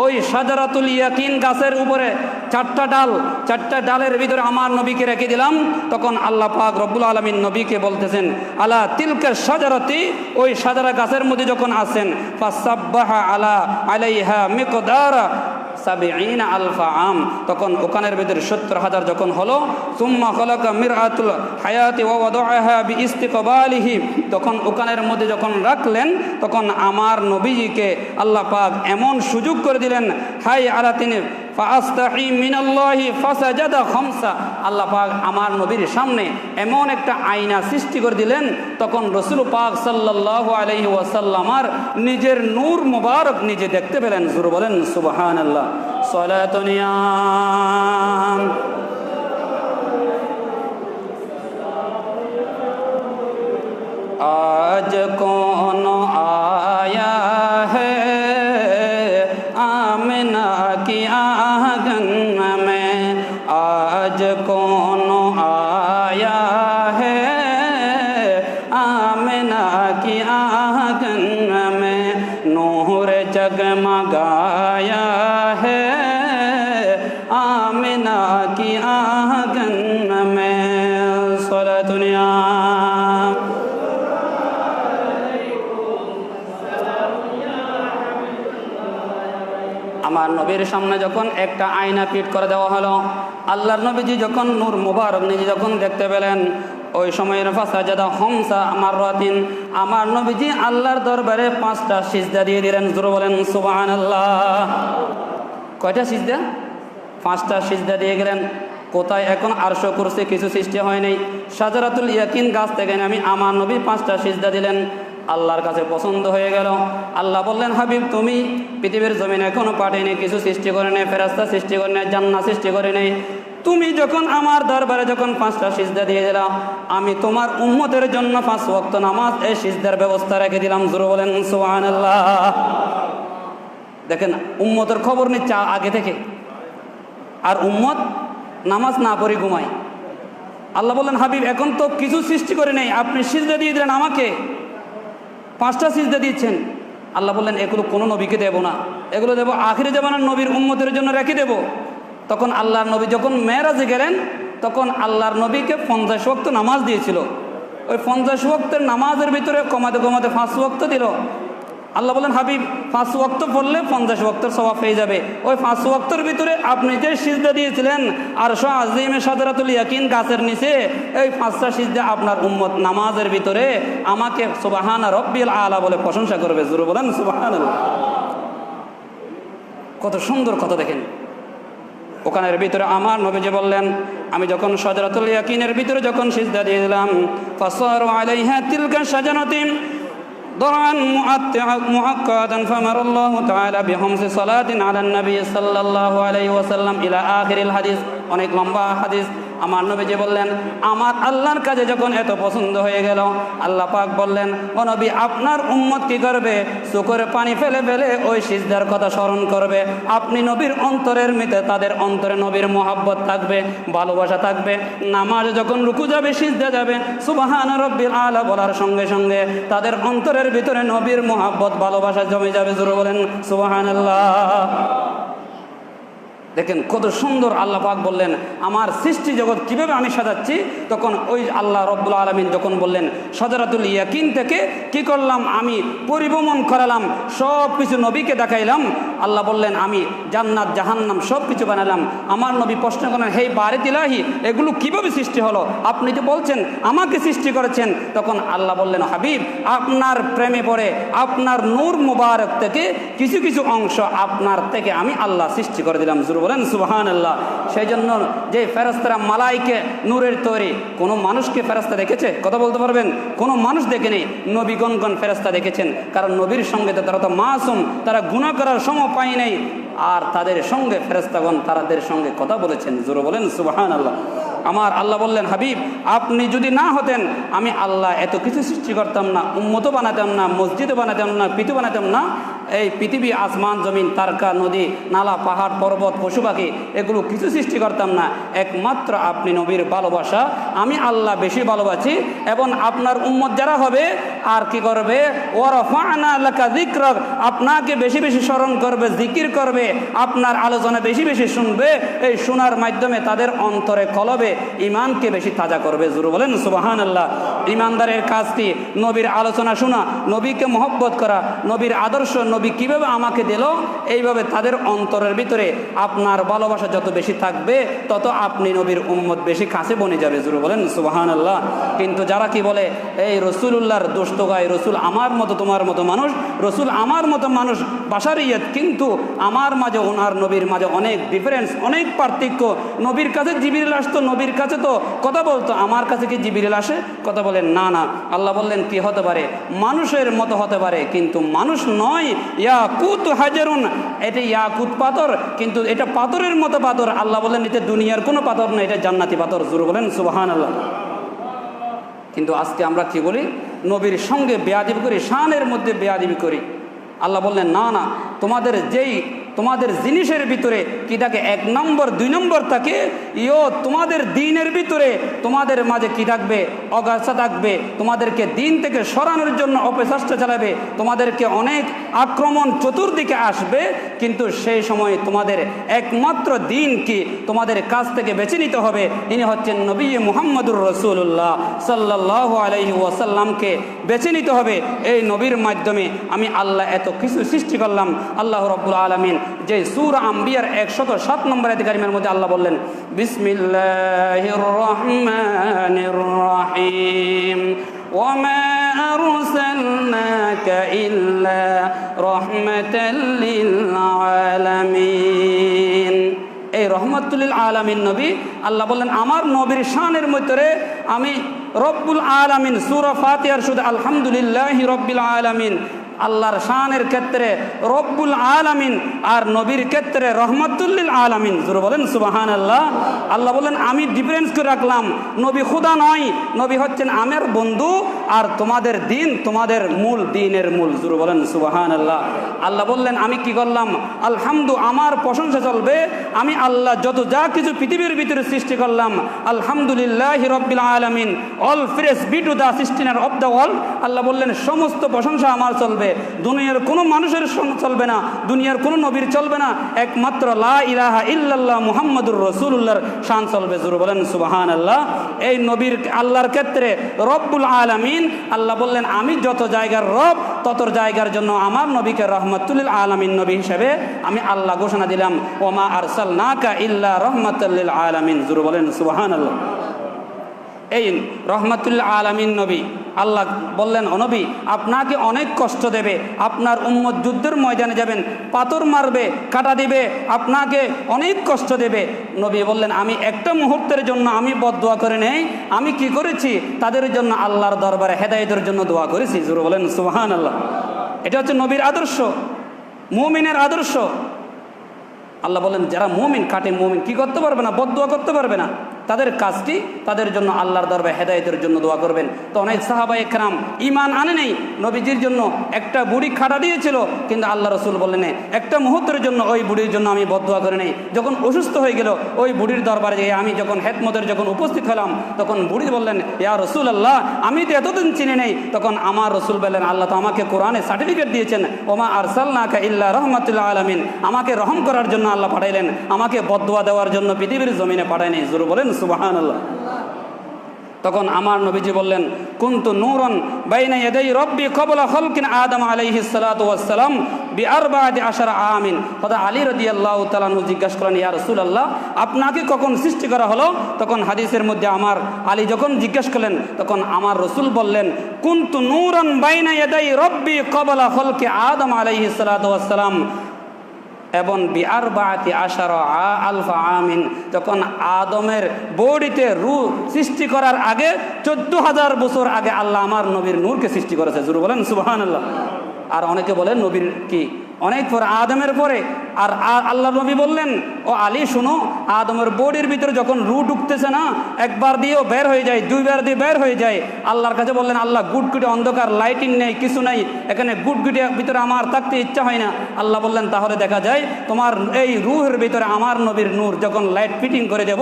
ওই শাজারাতুল ইয়াকিন গাছের উপরে 4টা ডাল, 4টা ডালের ভিতরে আমার নবীকে রেখে দিলাম। তখন আল্লাহ পাক রব্বুল আলামিন নবীকে বলতেছেন, আলা তিলকা শাজারাতি, ওই শাজারা গাছের মধ্যে যখন আছেন, ফাসাব্বাহা আলাইহা মিকদারা ৭০ আলফা আম। তখন ওখানের ভিতরে ৭০,০০০ যখন হলো, সুম্মা খালাকা মিরআতুল হায়াতি ওয়া ওয়াদাআহা বিইস্তিকবালিহি, তখন ওখানের মধ্যে যখন রাখলেন, তখন আমার নবীজিকে আল্লাহ পাক এমন সুযোগ করে দিলেন, হাই আলা তিনি ফাআস্তাহি মিনাল্লাহি ফাসাজাদা খামসা। আল্লাহ পাক আমার নবীর সামনে এমন একটা আয়না সৃষ্টি করে দিলেন, তখন রাসূল পাক সাল্লাল্লাহু আলাইহি ওয়াসাল্লামার নিজের নূর মুবারক নিজে দেখতে পেলেন। জোরে বলেন সুবহানাল্লাহ। সালাতুন ইয়া आज कौन आया है आमिना की आंगन में, आज कौन आया है आमिना की आंगन में, नूर जगमगाया है आमिना की आंगन में। सारा दुनिया আমার নবীর সামনে যখন একটা আয়না ফিট করে দেওয়া হলো, আল্লাহর নবীজি যখন নূর মুবারক নিজে যখন দেখতে পেলেন, ওই সময়ের ফাসাজাদা খামসা মাররাতিন, আমার নবীজি আল্লাহর দরবারে 5টা সিজদা দিয়ে দিলেন। জোরে বলেন সুবহানাল্লাহ। কয়টা সিজদা? 5টা সিজদা দিয়ে গেলেন। কোথায়? এখন আরশ কুরসি কিছু সৃষ্টি হয় নাই, শাজারাতুল ইয়াকিন গাছ থেকে আমি আমার নবী 5টা সিজদা দিলেন। আল্লাহর কাছে পছন্দ হয়ে গেল। আল্লাহ বললেন, হাবিব তুমি পৃথিবীর জমিনে এখনো পাঠাইনি, কিছু সৃষ্টি করে নেই, ফেরেশতা সৃষ্টি করে নেই, জান্নাত সৃষ্টি করে নেই। তুমি যখন আমার দরবারে যখন 5টা সিজদা দিয়ে দিলাম, আমি তোমার উম্মতের জন্য 5 ওয়াক্ত নামাজ এই সিজদার ব্যবস্থা রেখে দিলাম। জোরে বলেন সুবহানাল্লাহ। দেখেন উম্মতের খবর নিচ্ছে আগে থেকে, আর উম্মত নামাজ না পড়ে ঘুমায়। আল্লাহ বললেন, হাবিব এখন তো কিছু সৃষ্টি করে নেই, আপনি সিজদা দিয়ে দিলেন আমাকে, 5টা সিজদা দিচ্ছেন। আল্লাহ বললেন, এগুলো কোনো নবীকে দেব না, এগুলো দেবো আখিরি জামানার নবীর উম্মতের জন্য রেখে দেব। তখন আল্লাহর নবী যখন মেরাজে গেলেন, তখন আল্লাহর নবীকে 50 ওয়াক্ত নামাজ দিয়েছিল। ওই 50 ওয়াক্তের নামাজের ভিতরে কমাতে কমাতে 5 ওয়াক্ত দিল। আল্লাহ বলেন, হাবিব 5 ওয়াক্ত পড়লে 50 ওয়াক্তের সওয়াব পেয়ে যাবে। ওই 5 ওয়াক্তের ভিতরে আপনি যে সিজদা দিয়েছিলেন আরশ আজিমে শাজারাতুল ইয়াকিন গাছের নিচে, এই 5টা সিজদা আপনার উম্মত নামাজের ভিতরে আমাকে সুবহানা রব্বিল আলা বলে প্রশংসা করবে। জোরে বলেন সুবহানাল্লাহ। কত সুন্দর কথা দেখেন। ওখানের ভিতরে আমার নবীজি বললেন, আমি যখন শাজারাতুল ইয়াকিনের ভিতরে যখন সিজদা দিয়ে দিলাম, ফাসারু আলাইহা তিলকা শাজারাতিন ضرعا معقدا فأمر الله تعالى بخمس صلاة على النبي صلى الله عليه وسلم إلى آخر الحديث। অনেক লম্বা হাদিস। আমার নবীজি বললেন, আমার আল্লাহর কাছে যখন এত পছন্দ হয়ে গেল, আল্লাহ পাক বললেন, ও নবী আপনার উম্মত কি করবে? চোখের পানি ফেলে ফেলে ওই সিজদার কথা স্মরণ করবে। আপনি নবীর অন্তরের মিতে তাদের অন্তরে নবীর মোহাব্বত থাকবে, ভালোবাসা থাকবে। নামাজ যখন রুকু যাবে, সিজদা যাবে, সুবহান রব্বিল আলা বলার সঙ্গে সঙ্গে তাদের অন্তরের ভিতরে নবীর মোহাব্বত ভালোবাসা জমে যাবে। জোরে বলেন সুবহানাল্লাহ। দেখেন কত সুন্দর আল্লাহ পাক বললেন আমার সৃষ্টি জগৎ কিভাবে আমি সাজাচ্ছি। তখন ওই আল্লাহ রব্বুল আলামিন যখন বললেন শাজারাতুল ইয়াকিন থেকে কি করলাম, আমি পরিভ্রমণ করালাম, সব কিছু নবীকে দেখাইলাম। আল্লাহ বললেন আমি জান্নাত জাহান্নাম সব কিছু বানালাম। আমার নবী প্রশ্ন করেন, হে বারিত ইলাহি, এগুলো কিভাবে সৃষ্টি হলো? আপনি তো বলছেন আমাকে সৃষ্টি করেছেন। তখন আল্লাহ বললেন, হাবিব আপনার প্রেমে পড়ে আপনার নূর মুবারক থেকে কিছু কিছু অংশ আপনার থেকে আমি আল্লাহ সৃষ্টি করে দিলাম। জোরে বলেন সুবহানাল্লাহ। সেই জন্য যে ফেরেশতারা মালাইকে নূরের তৈরি, কোনো মানুষকে ফেরেশতা দেখেছে? কথা বলতে পারবেন? কোনো মানুষ দেখেনি। নবীগণগণ ফেরেশতা দেখেছেন, কারণ নবীর সঙ্গে তো তারা তো মাসুম, তারা গুনাহ করার সময় পায় নাই। আর তাদের সঙ্গে ফেরেশতাগণ তাদের সঙ্গে কথা বলেছেন। জোরে বলেন সুবহানাল্লাহ। আমার আল্লাহ বললেন, হাবিব আপনি যদি না হতেন আমি আল্লাহ এত কিছু সৃষ্টি করতাম না, উম্মতও বানাতাম না, মসজিদও বানাতাম না, পিতু বানাতাম না। এই পৃথিবী, আসমান, জমিন, তারকা, নদী, নালা, পাহাড়, পর্বত, পশু পাখি এগুলো কিছু সৃষ্টি করতাম না। একমাত্র আপনি নবীর ভালোবাসা আমি আল্লাহ বেশি ভালোবাসি। এবং আপনার উম্মত যারা হবে আর কি করবে, ওয়ারাফা'না লাকা যিকরাক, আপনাকে বেশি বেশি স্মরণ করবে, জিকির করবে, আপনার আলোচনা বেশি বেশি শুনবে। এই শোনার মাধ্যমে তাদের অন্তরে কলবে ইমানকে বেশি তাজা করবে। জোরে বলেন সুবহানাল্লাহ। ইমানদারের কাজ কি? নবীর আলোচনা শোনা, নবীকে মহব্বত করা, নবীর আদর্শ, নবী কিভাবে আমাকে দিল, এইভাবে তাদের অন্তরের ভিতরে আপনার ভালোবাসা যত বেশি থাকবে তত আপনি নবীর উম্মত বেশি কাছে বনে যাবে। জোরে বলেন সুবহানাল্লাহ। কিন্তু যারা কি বলে, এই রসুলুল্লাহর দোস্ত গায়, রসুল আমার মতো তোমার মতো মানুষ, রসুল আমার মতো মানুষ বাশারিয়ত, কিন্তু আমার মাঝে ওনার নবীর মাঝে অনেক ডিফারেন্স, অনেক পার্থক্য। নবীর কাছে জিবরিল আসতো, নবীর কাছে তো কথা বলতো, আমার কাছে কি জিবরিল আসে? কথা বলেন না না। আল্লাহ বললেন কি হতে পারে, মানুষের মতো হতে পারে কিন্তু মানুষ নয়। ইয়াকুত হাজারুন, এটা ইয়াকুত পাথর, কিন্তু এটা পাথরের মতো পাথর। আল্লাহ বললেন এটা দুনিয়ার কোনো পাথর না, এটা জান্নাতি পাথর। জোরে বলেন সুবহানাল্লাহ। কিন্তু আজকে আমরা কি বলি, নবীর সঙ্গে বেয়াদবি করি, শানের মধ্যে বেয়াদবি করি। আল্লাহ বললেন না না, তোমাদের জিনিসের ভিতরে কি থাকে, 1 নম্বর 2 নম্বর থাকে, তোমাদের দিনের ভিতরে তোমাদের মাঝে কি থাকবে, অগাছা থাকবে, তোমাদেরকে দিন থেকে সরানোর জন্য অপচেষ্টা চালাবে, তোমাদেরকে অনেক আক্রমণ চতুর্দিকে আসবে। কিন্তু সেই সময় তোমাদের একমাত্র দিন কি তোমাদের কাছ থেকে বেছে নিতে হবে। ইনি হচ্ছেন নবী মুহাম্মদুর রাসূলুল্লাহ সাল্লাল্লাহু আলাইহি ওয়াসাল্লামকে বেছে নিতে হবে। এই নবীর মাধ্যমে আমি আল্লাহ এত কিছু সৃষ্টি করলাম। আল্লাহ রাব্বুল আলামিন যে সূরা আম্বিয়ার 107 নম্বর আয়াত কারিমার মধ্যে আল্লাহ বললেন, বিসমিল্লাহির রহমানির রহিম, ওয়ামা আরসালনাকা ইল্লা রাহমাতাল লিল আলামিন। এই রহমাতুল লিল আলামিন নবী, আল্লাহ বললেন আমার নবীর শানের মধ্যে আমি রব্বুল আলামিন, সূরা ফাতিহার শুধু আলহামদুলিল্লাহি রব্বিল আলামিন, আল্লাহর শানের ক্ষেত্রে রব্বুল আলামিন আর নবীর ক্ষেত্রে রহমাতুল লিল আলামিন। জোরে বলেন সুবহানাল্লাহ। আল্লাহ বলেন আমি ডিফারেন্স করে রাখলাম, নবী খোদা নয়, নবী হচ্ছেন আমার বন্ধু, আর তোমাদের দিন তোমাদের মূল, দিনের মূল। জোরে বলেন সুবহানাল্লাহ। আল্লাহ বললেন আমি কি করলাম, আলহামদু, আমার প্রশংসা চলবে, আমি আল্লাহ যত যা কিছু পৃথিবীর ভিতরে সৃষ্টি করলাম, আলহামদুলিল্লাহি রব্বিল আলামিন, all praise be to the sustainer of the world. আল্লাহ বললেন সমস্ত প্রশংসা আমার চলবে, দুনিয়ার কোনো মানুষের চলবে না, দুনিয়ার কোনো নবীর চলবে না, একমাত্র লা ইলাহা ইল্লাল্লাহ মুহাম্মাদুর রাসূলুল্লাহর শান চলবে। জোরে বলেন সুবহানাল্লাহ। এই নবীর আল্লাহর ক্ষেত্রে রব্বুল আলামিন, আল্লাহ বললেন আমি যত জায়গার রব তত জায়গার জন্য আমার নবীকে রহমাতুল লিল আলামিন নবী হিসেবে আমি আল্লাহ ঘোষণা দিলাম, ওমা আরসালনাকা ইল্লা রাহমাতাল লিল আলামিন। জোরে বলেন সুবহানাল্লাহ। এই রহমাতুল আলামিন নবী, আল্লাহ বললেন ও নবী আপনাকে অনেক কষ্ট দেবে, আপনার উম্মত যুদ্ধের ময়দানে যাবেন, পাথর মারবে, কাটা দিবে, আপনাকে অনেক কষ্ট দেবে। নবী বললেন আমি একটা মুহূর্তের জন্য আমি বদদোয়া করে নেই, আমি কি করেছি তাদের জন্য আল্লাহর দরবারে হেদায়েতের জন্য দোয়া করেছি। জোরে বলেন সুবহানাল্লাহ। এটা হচ্ছে নবীর আদর্শ, মুমিনের আদর্শ। আল্লাহ বলেন যারা মুমিন, কাটে মুমিন কি করতে পারবে না, বদদোয়া করতে পারবে না, তাদের কাজটি তাদের জন্য আল্লাহর দরবারে হেদায়েতের জন্য দোয়া করবেন। তো অনেক সাহাবায়ে কেরাম ঈমান আনে নেই, নবীজির জন্য একটা বুড়ি খাটা দিয়েছিল, কিন্তু আল্লাহ রসুল বললেন একটা মুহূর্তের জন্য ওই বুড়ির জন্য আমি বদদোয়া করে নেই। যখন অসুস্থ হয়ে গেল ওই বুড়ির দরবারে গিয়ে আমি যখন হেদমতের যখন উপস্থিত হলাম, তখন বুড়ি বললেন, ইয়া রসুল আল্লাহ, আমি তো এতদিন চিনি নেই। তখন আমার রসুল বললেন, আল্লাহ তো আমাকে কোরআনে সার্টিফিকেট দিয়েছেন, ওমা আরসালনাকা ইল্লা রাহমাতুল আলামিন, আমাকে রহম করার জন্য আল্লাহ পাঠাইলেন, আমাকে বদদোয়া দেওয়ার জন্য পৃথিবীর জমিনে পাঠায়নি। জোরে বলেন সুবহানাল্লাহ। তখন আমার নবীজি বললেন, কুনতু নূরান বাইনা ইয়াদাই রব্বি ক্বাবলা খালকিন আদম আলাইহিস সালাতু ওয়াস সালাম বিআরবাআতি আশারা আমিন। হযরত আলী রাদিয়াল্লাহু তাআলা আনহু জিজ্ঞাসা করলেন, ইয়া রাসূলুল্লাহ, আপনাকে কখন সৃষ্টি করা হলো? তখন হাদিসের মধ্যে আমার আলী যখন জিজ্ঞাসা করলেন, তখন আমার রাসূল বললেন, কুনতু নূরান বাইনা ইয়াদাই রব্বি ক্বাবলা খালকি আদম আলাইহিস সালাতু ওয়াস সালাম এবং বিআরবাআতি আশারা আলফা আমিন, যখন আদমের বডিতে রূহ সৃষ্টি করার আগে 14,000 বছর আগে আল্লাহ আমার নবীর নূরকে সৃষ্টি করেছে। জোরে বলেন সুবহানাল্লাহ। আর অনেকে বলেন নবীর কি অনেক পরে, আদমের পরে। আর আল্লাহ নবী বললেন, ও আলী শুনো, আদমের বডির ভিতরে যখন রূহ ঢুকতেছে না, একবার দিয়েও বের হয়ে যায়, দুইবার দিয়ে বের হয়ে যায়। আল্লাহর কাছে বললেন, আল্লাহ গুটগুটে অন্ধকার, লাইটিং নেই, কিছু নেই, এখানে গুটগুটে ভিতরে আমার থাকতে ইচ্ছা হয় না। আল্লাহ বললেন, তাহলে দেখা যায় তোমার এই রূহের ভিতরে আমার নবীর নূর যখন লাইট ফিটিং করে দেব,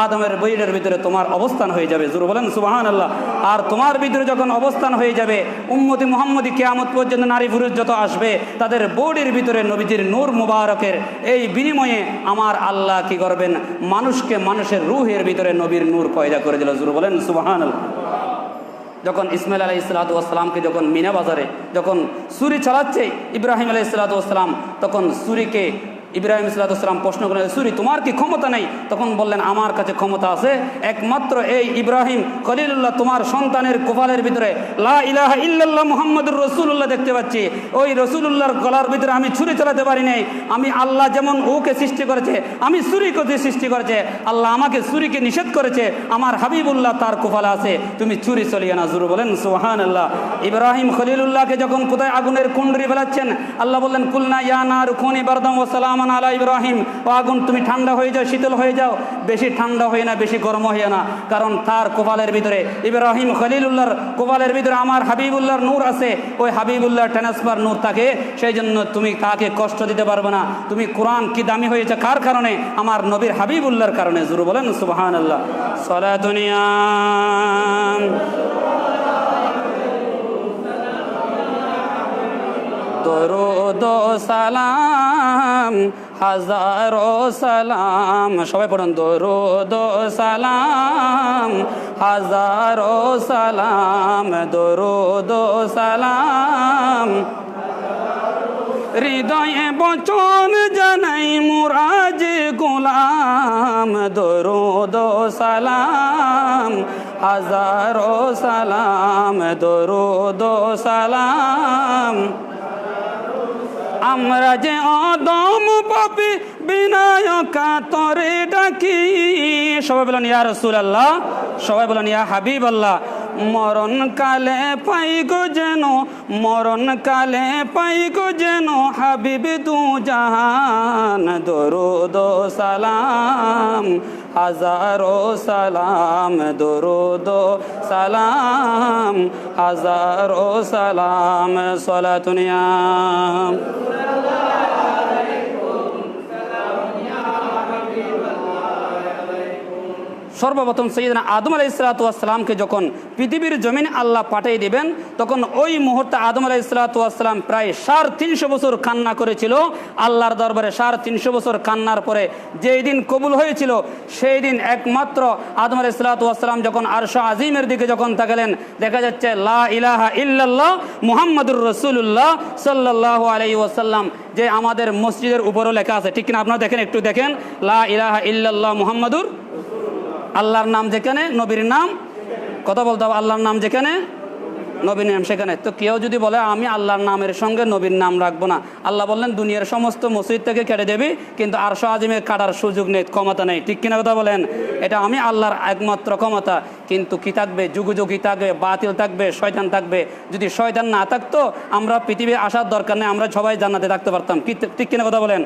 আদমের বডির ভিতরে তোমার অবস্থান হয়ে যাবে। জোরে বলেন সুবহানাল্লাহ। আর তোমার ভিতরে যখন অবস্থান হয়ে যাবে, উম্মতি মুহাম্মদী কিয়ামত পর্যন্ত নারী পুরুষ যত আসবে, তাদের বডির ভিতরে নবীজির নূর মুবারকের এই বিনিময়ে আমার আল্লাহ কি করবেন, মানুষকে মানুষের রূহের ভিতরে নবীর নূর পয়দা করে দিল। জোরে বলেন সুবহানাল্লাহ। যখন ইসমাইল আলাইহিস সালাতু ওয়াস সালামকে যখন মিনা বাজারে যখন ছুরি চালাচ্ছে ইব্রাহিম আলাইহিস সালাতু ওয়াস সালাম, তখন ছুরিকে ইব্রাহিম সাল্লাল্লাহু আলাইহি ওয়াসাল্লাম প্রশ্ন করলেন, সুরি তোমার কি ক্ষমতা নেই? তখন বললেন, আমার কাছে ক্ষমতা আছে, একমাত্র এই ইব্রাহিম খলিলুল্লাহ তোমার সন্তানের কপালের ভিতরে লা ইলাহা ইল্লাল্লাহ মুহাম্মাদুর রাসূলুল্লাহ দেখতে পাচ্ছি, ওই রাসূলুল্লাহর গলার ভিতরে আমি ছুরি চালাতে পারি নাই। আমি আল্লাহ যেমন ওকে সৃষ্টি করেছে, আমি ছুরিকে সৃষ্টি করেছে, আল্লাহ আমাকে ছুরিকে নিষেধ করেছে, আমার হাবিবুল্লাহ তার কপালে আছে, তুমি ছুরি চলিয়ে না। জোরে বলেন সুবহানাল্লাহ। ইব্রাহিম খলিলুল্লাহকে যখন কোথায় আগুনের কুণ্ডরি ফেলাচ্ছেন, আল্লাহ বললেন, কুলনা ইয়া নারু কুনি বারদাম ওয়া সালাম আলা ইব্রাহিম, ও আগুন তুমি ঠান্ডা হয়ে যাও, শীতল হয়ে যাও, বেশি ঠান্ডা হয়ে না, বেশি গরম হয়ে না, কারণ তার কপালের ভিতরে ইব্রাহিম খলিলুল্লাহর কপালের ভিতরে আমার হাবিবুল্লাহর নূর আছে, ওই হাবিবুল্লাহর ট্রান্সফার নূর থাকে, সেই জন্য তুমি তাকে কষ্ট দিতে পারবে না। তুমি কোরআন কি দামি হয়েছে কার কারণে? আমার নবীর হাবিবুল্লাহর কারণে। জোরে বলেন সুবহানাল্লাহ। সালাতুনিয়া দরুদ সালাম হাজারো সালাম, সবাই পড়ুন, দরুদ সালাম হাজারো সালাম, দরুদ সালাম হৃদয়ে বচন জানাই মুরাজ গোলাম, দরুদ সালাম হাজারো সালাম, দরুদ সালাম। আমরা যে অদম পাপী বিনায়কা তরে ডাকি, সবাই বলেন ইয়া রাসূলুল্লাহ, সবাই বলেন ইয়া হাবিবাল্লাহ। মরণ কালে পাই গো যেন, মরণ কালে পাই গো যেন হাবিব দু জাহান, দরুদ সালাম হাজারো সালাম, দরুদ সালাম হাজারো সালাম। সালাতুনিয়া সর্বপ্রথম সৈয়দনা আদম আলাইহিস সালাতু ওয়াস সালামকে যখন পৃথিবীর জমিনে আল্লাহ পাঠিয়ে দিবেন, তখন ওই মুহূর্তে আদম আলাইহিস সালাতু ওয়াস সালাম প্রায় 350 বছর কান্না করেছিল আল্লাহর দরবারে। 350 বছর কান্নার পরে যেই দিন কবুল হয়েছিল, সেই দিন একমাত্র আদম আলাইহিস সালাতু ওয়াস সালাম যখন আরশ আজিমের দিকে যখন তাকালেন, দেখা যাচ্ছে লা ইলাহা ইল্লাল্লাহ মুহাম্মাদুর রাসূলুল্লাহ সাল্লাল্লাহু আলাইহি ওয়াসাল্লাম, যে আমাদের মসজিদের উপরও লেখা আছে, ঠিক কিনা? আপনারা দেখেন, একটু দেখেন, লা ইলাহা ইল্লাল্লাহ মুহাম্মাদুর, আল্লাহর নাম যেখানে, নবীর নাম, কথা বলতে হবে, আল্লাহর নাম যেখানে, নবীর নাম সেখানে। তো কেউ যদি বলে আমি আল্লাহর নামের সঙ্গে নবীর নাম রাখবো না, আল্লাহ বললেন দুনিয়ার সমস্ত মসজিদ থেকে কেটে দেবি, কিন্তু আরশ আজিমে কাটার সুযোগ নেই, ক্ষমতা নেই। ঠিক কিনা কথা বলেন? এটা আমি আল্লাহর একমাত্র ক্ষমতা। কিন্তু কি থাকবে? যুগযুগী থাকবে, বাতিল থাকবে, শয়তান থাকবে। যদি শয়তান না থাকতো আমরা পৃথিবী আসার দরকার নেই, আমরা সবাই জান্নাতে থাকতে পারতাম। কি ঠিক কিনা কথা বলেন?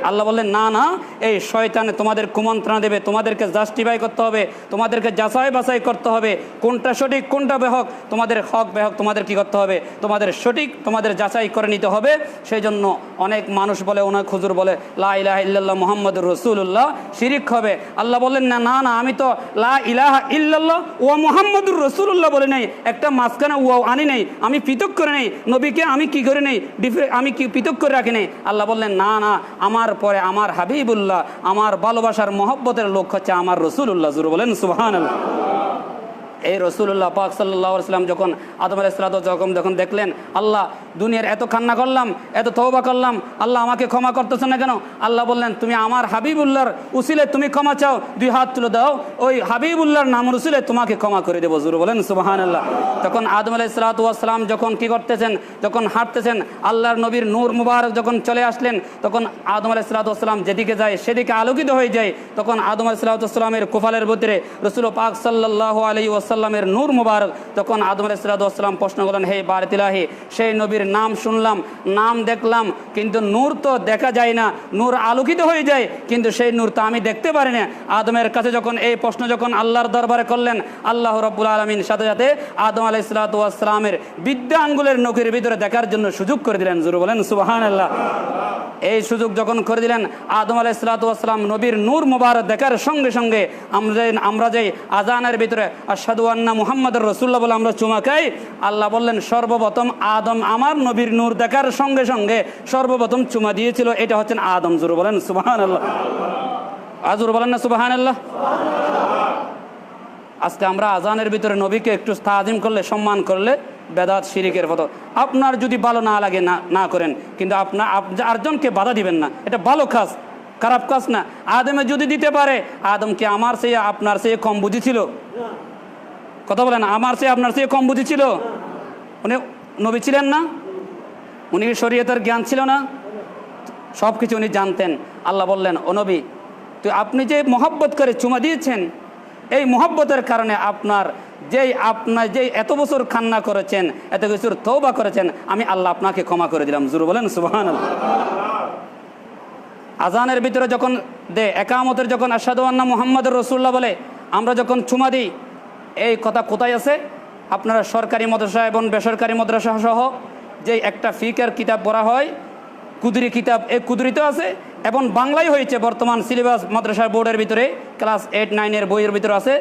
আল্লাহ বললেন না না, এই শয়তানে তোমাদের কুমন্ত্রণা দেবে, তোমাদেরকে জাস্টিফাই করতে হবে, তোমাদেরকে যাচাই বাছাই করতে হবে কোনটা সঠিক কোনটা বেহক। তোমাদের হক বেহক তোমাদের কি করতে হবে? তোমাদের সঠিক তোমাদের যাচাই করে নিতে হবে। সেই জন্য অনেক মানুষ বলে, অনেক হুজুর বলে লা ইলাহা ইল্লাল্লাহ মুহাম্মাদুর রাসূলুল্লাহ, শিরিক হবে। আল্লাহ বললেন না না না, আমি তো লা ইলাহা ইল্লাল্লাহ ওয়া মুহাম্মাদুর রাসূলুল্লাহ বলে নেই, একটা মাঝখানে ওয়াও আনি নেই, আমি পৃথক করে নেই নবীকে, আমি কি করে নেই আমি কি পৃথক করে রাখি নেই। আল্লাহ বললেন না না, আমার পরে আমার হাবিবুল্লাহ, আমার ভালোবাসার মহব্বতের লোক হচ্ছে আমার রাসূলুল্লাহ। জোরে বলেন সুবহানাল্লাহ। এই রাসূলুল্লাহ পাক সাল্লাল্লাহু আলাইহি ওয়াসাল্লাম যখন আদম আলাইহিস সালাম যখন দেখলেন আল্লাহ দুনিয়ার এত কান্না করলাম, এত তওবা করলাম, আল্লাহ আমাকে ক্ষমা করতেছেন না কেন? আল্লাহ বললেন তুমি আমার হাবিবুল্লাহর উসিলে তুমি ক্ষমা চাও, দুই হাত তুলে দাও, ওই হাবিবুল্লাহর নাম উসিলে তোমাকে ক্ষমা করে দেবো। জোরে বলেন সুবহানাল্লাহ। তখন আদম আলাইহিস সালাম যখন কি করতেছেন, যখন হাঁটতেছেন, আল্লাহর নবীর নূর মুবারক যখন চলে আসলেন, তখন আদম আলাইহিস সালাম যেদিকে যায় সেদিকে আলোকিত হয়ে যায়। তখন আদম আলাইহিস সালামের কোফালের ভিতরে রাসূল পাক সাল্লাল্লাহু আলাইহি ওয়াসাল্লামের নূর মুবারক। তখন আদম আলাইহিস সালাম প্রশ্ন করলেন, হে বারিতিলাহি, সেই নবীর নাম শুনলাম, নাম দেখলাম, কিন্তু নূর তো দেখা যায় না, নূর আলোকিত হয়ে যায়, কিন্তু সেই নূর তো আমি দেখতে পারি না। আদমের কাছে যখন এই প্রশ্ন যখন আল্লাহর দরবারে করলেন, আল্লাহ রাব্বুল আলামিন সাথে সাথে আদম আলাইহিস সালামের বিদ্যা আঙ্গুলের নখের ভিতরে দেখার জন্য সুযোগ করে দিলেন। জোরে বলেন সুবহানাল্লাহ। এই সুযোগ যখন করে দিলেন, আদম আলাইহিস সালাম নবীর নূর মুবারক দেখার সঙ্গে সঙ্গে আমরা যে আজানের ভিতরে আশহাদু আন্না মুহাম্মাদুর রাসূলুল্লাহ বলে আমরা চুমা খাই, আল্লাহ বললেন সর্বপ্রথম আদম আমার নবীর নূর দেখার সঙ্গে সঙ্গে সর্বপ্রথম চুমা দিয়েছিল, এটা হচ্ছেন আদম। জোরে বলেন সুবহানাল্লাহ। আজুর বলেন না সুবহানাল্লাহ। আজকে আমরা আজানের ভিতরে নবীকে একটু তাজিম করলে, সম্মান করলে বেদাত শিরিকের মতো। আপনার যদি ভালো না লাগে না করেন, কিন্তু আপনার আরেকজনকে বাধা দিবেন না, এটা ভালো কাজ, খারাপ কাজ না। আদমে যদি দিতে পারে, আদম কি আমার চেয়ে আপনার চেয়ে কম বুঝেছিল? কথা বলেন, আমার চেয়ে আপনার চেয়ে কম বুঝেছিল? উনি নবী ছিলেন না? উনি শরীয়তের জ্ঞান ছিল না? সব কিছু উনি জানতেন। আল্লাহ বললেন, ও নবী, তো আপনি যে মহব্বত করে চুমা দিয়েছেন, এই মহব্বতের কারণে আপনার যেই এত বছর কান্না করেছেন, এত কিছুর তওবা করেছেন, আমি আল্লাহ আপনাকে ক্ষমা করে দিলাম। জোরে বলেন সুবহানাল্লাহ। আজানের ভিতরে যখন একামতের যখন আশহাদু আন্না মুহাম্মাদুর রাসূলুল্লাহ বলে আমরা যখন চুমা দিই, এই কথা কোথায় আছে? আপনারা সরকারি মাদ্রাসা এবং বেসরকারি মাদ্রাসা সহ যে একটা ফিকহের কিতাব পড়া হয়, কুদরি কিতাব, এই কুদরিতে আছে এবং বাংলায় হয়েছে বর্তমান সিলেবাস মাদ্রাসা বোর্ডের ভিতরে ক্লাস 8-9 বইয়ের ভিতরে আছে।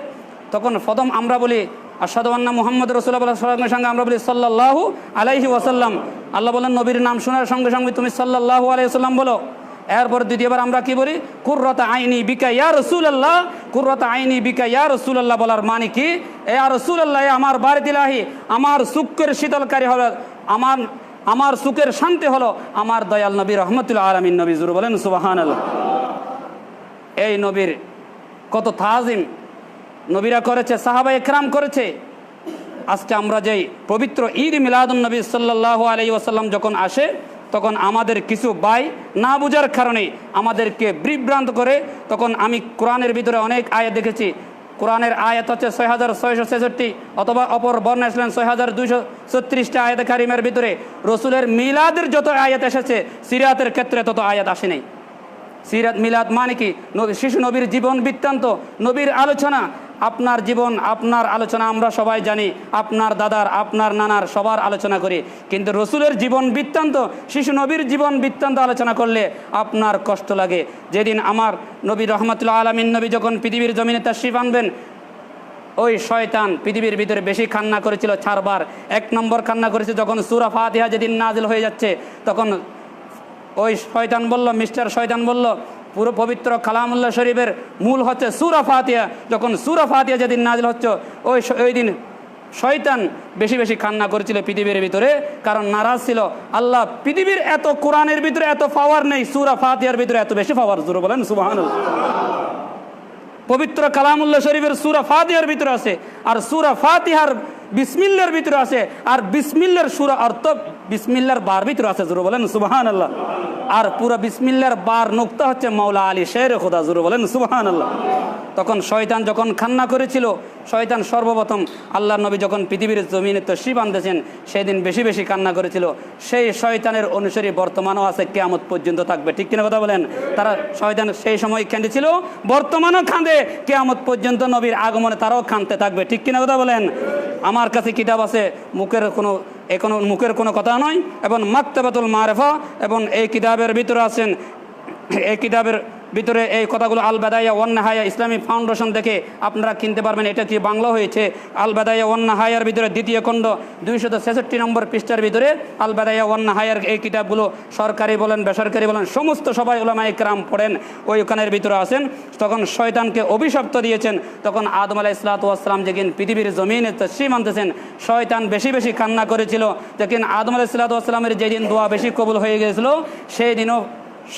তখন প্রথম আমরা বলি আশহাদু আন্না মুহাম্মাদুর রাসূলুল্লাহ সঙ্গে সঙ্গে আমরা বলি সাল্লাল্লাহু আলাইহি ওয়াসাল্লাম। আল্লাহ বলেন নবীর নাম শোনার সঙ্গে সঙ্গে তুমি সাল্লাল্লাহু আলাইহি ওয়াসাল্লাম বলো। এরপর দ্বিতীয়বার আমরা কি বলি? কুররাতা আইনি বিকা ইয়া রাসূলুল্লাহ, কুররাতা আইনি বিকা ইয়া রাসূলুল্লাহ বলার মানে কি? ইয়া রাসূলুল্লাহ, আমার বারিদিলাহি, আমার সুখের শীতলকারী হলো, আমার সুখের শান্তি হলো আমার দয়াল নবী রহমতুল আলামিন নবী। জোরে বলেন সুবহানাল্লাহ। এই নবীর কত তাজিম নবীরা করেছে, সাহাবায়ে কেরাম করেছে। আজকে আমরা যেই পবিত্র ঈদ মিলাদুন নবী সাল্লাল্লাহু আলাইহি ওয়াসাল্লাম যখন আসে, তখন আমাদের কিছু ভাই না বুঝার কারণে আমাদেরকে বিভ্রান্ত করে। তখন আমি কোরআনের ভিতরে অনেক আয়াত দেখেছি। কোরআনের আয়াত হচ্ছে 6666, অথবা অপর বর্ণনা আসলেন 6236টা আয়াত কারিমের ভিতরে রসুলের মিলাদের যত আয়াত এসেছে, সিরাতের ক্ষেত্রে তত আয়াত আসে নাই। সিরাত মিলাদ মানে কি? শিশু নবীর জীবন বৃত্তান্ত, নবীর আলোচনা। আপনার জীবন, আপনার আলোচনা আমরা সবাই জানি, আপনার দাদার, আপনার নানার সবার আলোচনা করি, কিন্তু রসুলের জীবন বৃত্তান্ত, শিশু নবীর জীবন বৃত্তান্ত আলোচনা করলে আপনার কষ্ট লাগে। যেদিন আমার নবী রহমতুল্লাহ আলামিন নবী যখন পৃথিবীর জমিনে তাশরীফ আনবেন, ওই শয়তান পৃথিবীর ভিতরে বেশি কান্না করেছিল 4 বার। 1 নম্বর কান্না করেছে যখন সূরা ফাতিহা যেদিন নাজিল হয়ে যাচ্ছে, তখন ওই শয়তান বলল, মিস্টার শয়তান বলল, পুরো পবিত্র কালামুল্লাহ শরীফের মূল হচ্ছে সূরা ফাতিহা। যখন সূরা ফাতিহা যেদিন নাজিল হচ্ছে, ওই দিন শয়তান বেশি বেশি কান্না করেছিল পৃথিবীর ভিতরে, কারণ নারাজ ছিল। আল্লাহ পৃথিবীর এত কোরআনের ভিতরে এত পাওয়ার নেই, সূরা ফাতিহার ভিতরে এত বেশি পাওয়ার। জোরে বলেন সুবহানাল্লাহ। পবিত্র কালামুল্লাহ শরীফের সূরা ফাতিহার ভিতরে আছে, আর সূরা ফাতিহার বিসমিল্লাহর ভিতরে আছে, আর বিসমিল্লাহর সূরা অর্থ বিসমিল্লাহর বার ভিতরে আছে। জোরে বলেন সুবহানাল্লাহ। আর পুরো বিসমিল্লাহর বার নুক্তা হচ্ছে মাওলা আলী শের খোদা। জোরে বলেন সুবহানাল্লাহ। তখন শয়তান যখন কান্না করেছিল, শয়তান সর্বপ্রথম আল্লাহর নবী যখন পৃথিবীর জমিনে তশরিফ আনতেছেন সেদিন বেশি বেশি কান্না করেছিল। সেই শয়তানের অনুসারী বর্তমানও আছে, কিয়ামত পর্যন্ত থাকবে। ঠিক কিনা কথা বলেন? তারা শয়তান সেই সময় কেঁদেছিল, বর্তমানও কাঁদে, কিয়ামত পর্যন্ত নবীর আগমনে তারাও কাঁদতে থাকবে। ঠিক কিনা কথা বলেন? আমার কাছে কিতাব আছে, মুখের কোনো কথা নয়, এবং মাকতাবাতুল মারিফা, এবং এই কিতাবের ভিতরে আছেন, এই কিতাবের ভিতরে এই কথাগুলো আল বাদায়া ওয়ান নাহায়া ইসলামী ফাউন্ডেশন দেখে আপনারা কিনতে পারবেন। এটা কি বাংলা হয়েছে? আল বাদায়া ওয়ান নাহায়ার ভিতরে দ্বিতীয় খণ্ড 266 নম্বর পৃষ্ঠার ভিতরে আল বাদায়া ওয়ান নাহায়ার এই কিতাবগুলো সরকারি বলেন বেসরকারি বলেন সমস্ত সবাই উলামায়ে কেরাম পড়েন, ওইখানের ভিতরে আছেন। তখন শয়তানকে অভিশপ্ত দিয়েছেন, তখন আদম আলাইহিস সালাতু ওয়াস সালাম যেদিন পৃথিবীর জমিনে তশরিফ আনতেছেন, শয়তান বেশি বেশি কান্না করেছিল। যেদিন আদম আলাইহিস সালাতু ওয়াস সালামের যেদিন দোয়া বেশি কবুল হয়ে গিয়েছিল, সেই দিনও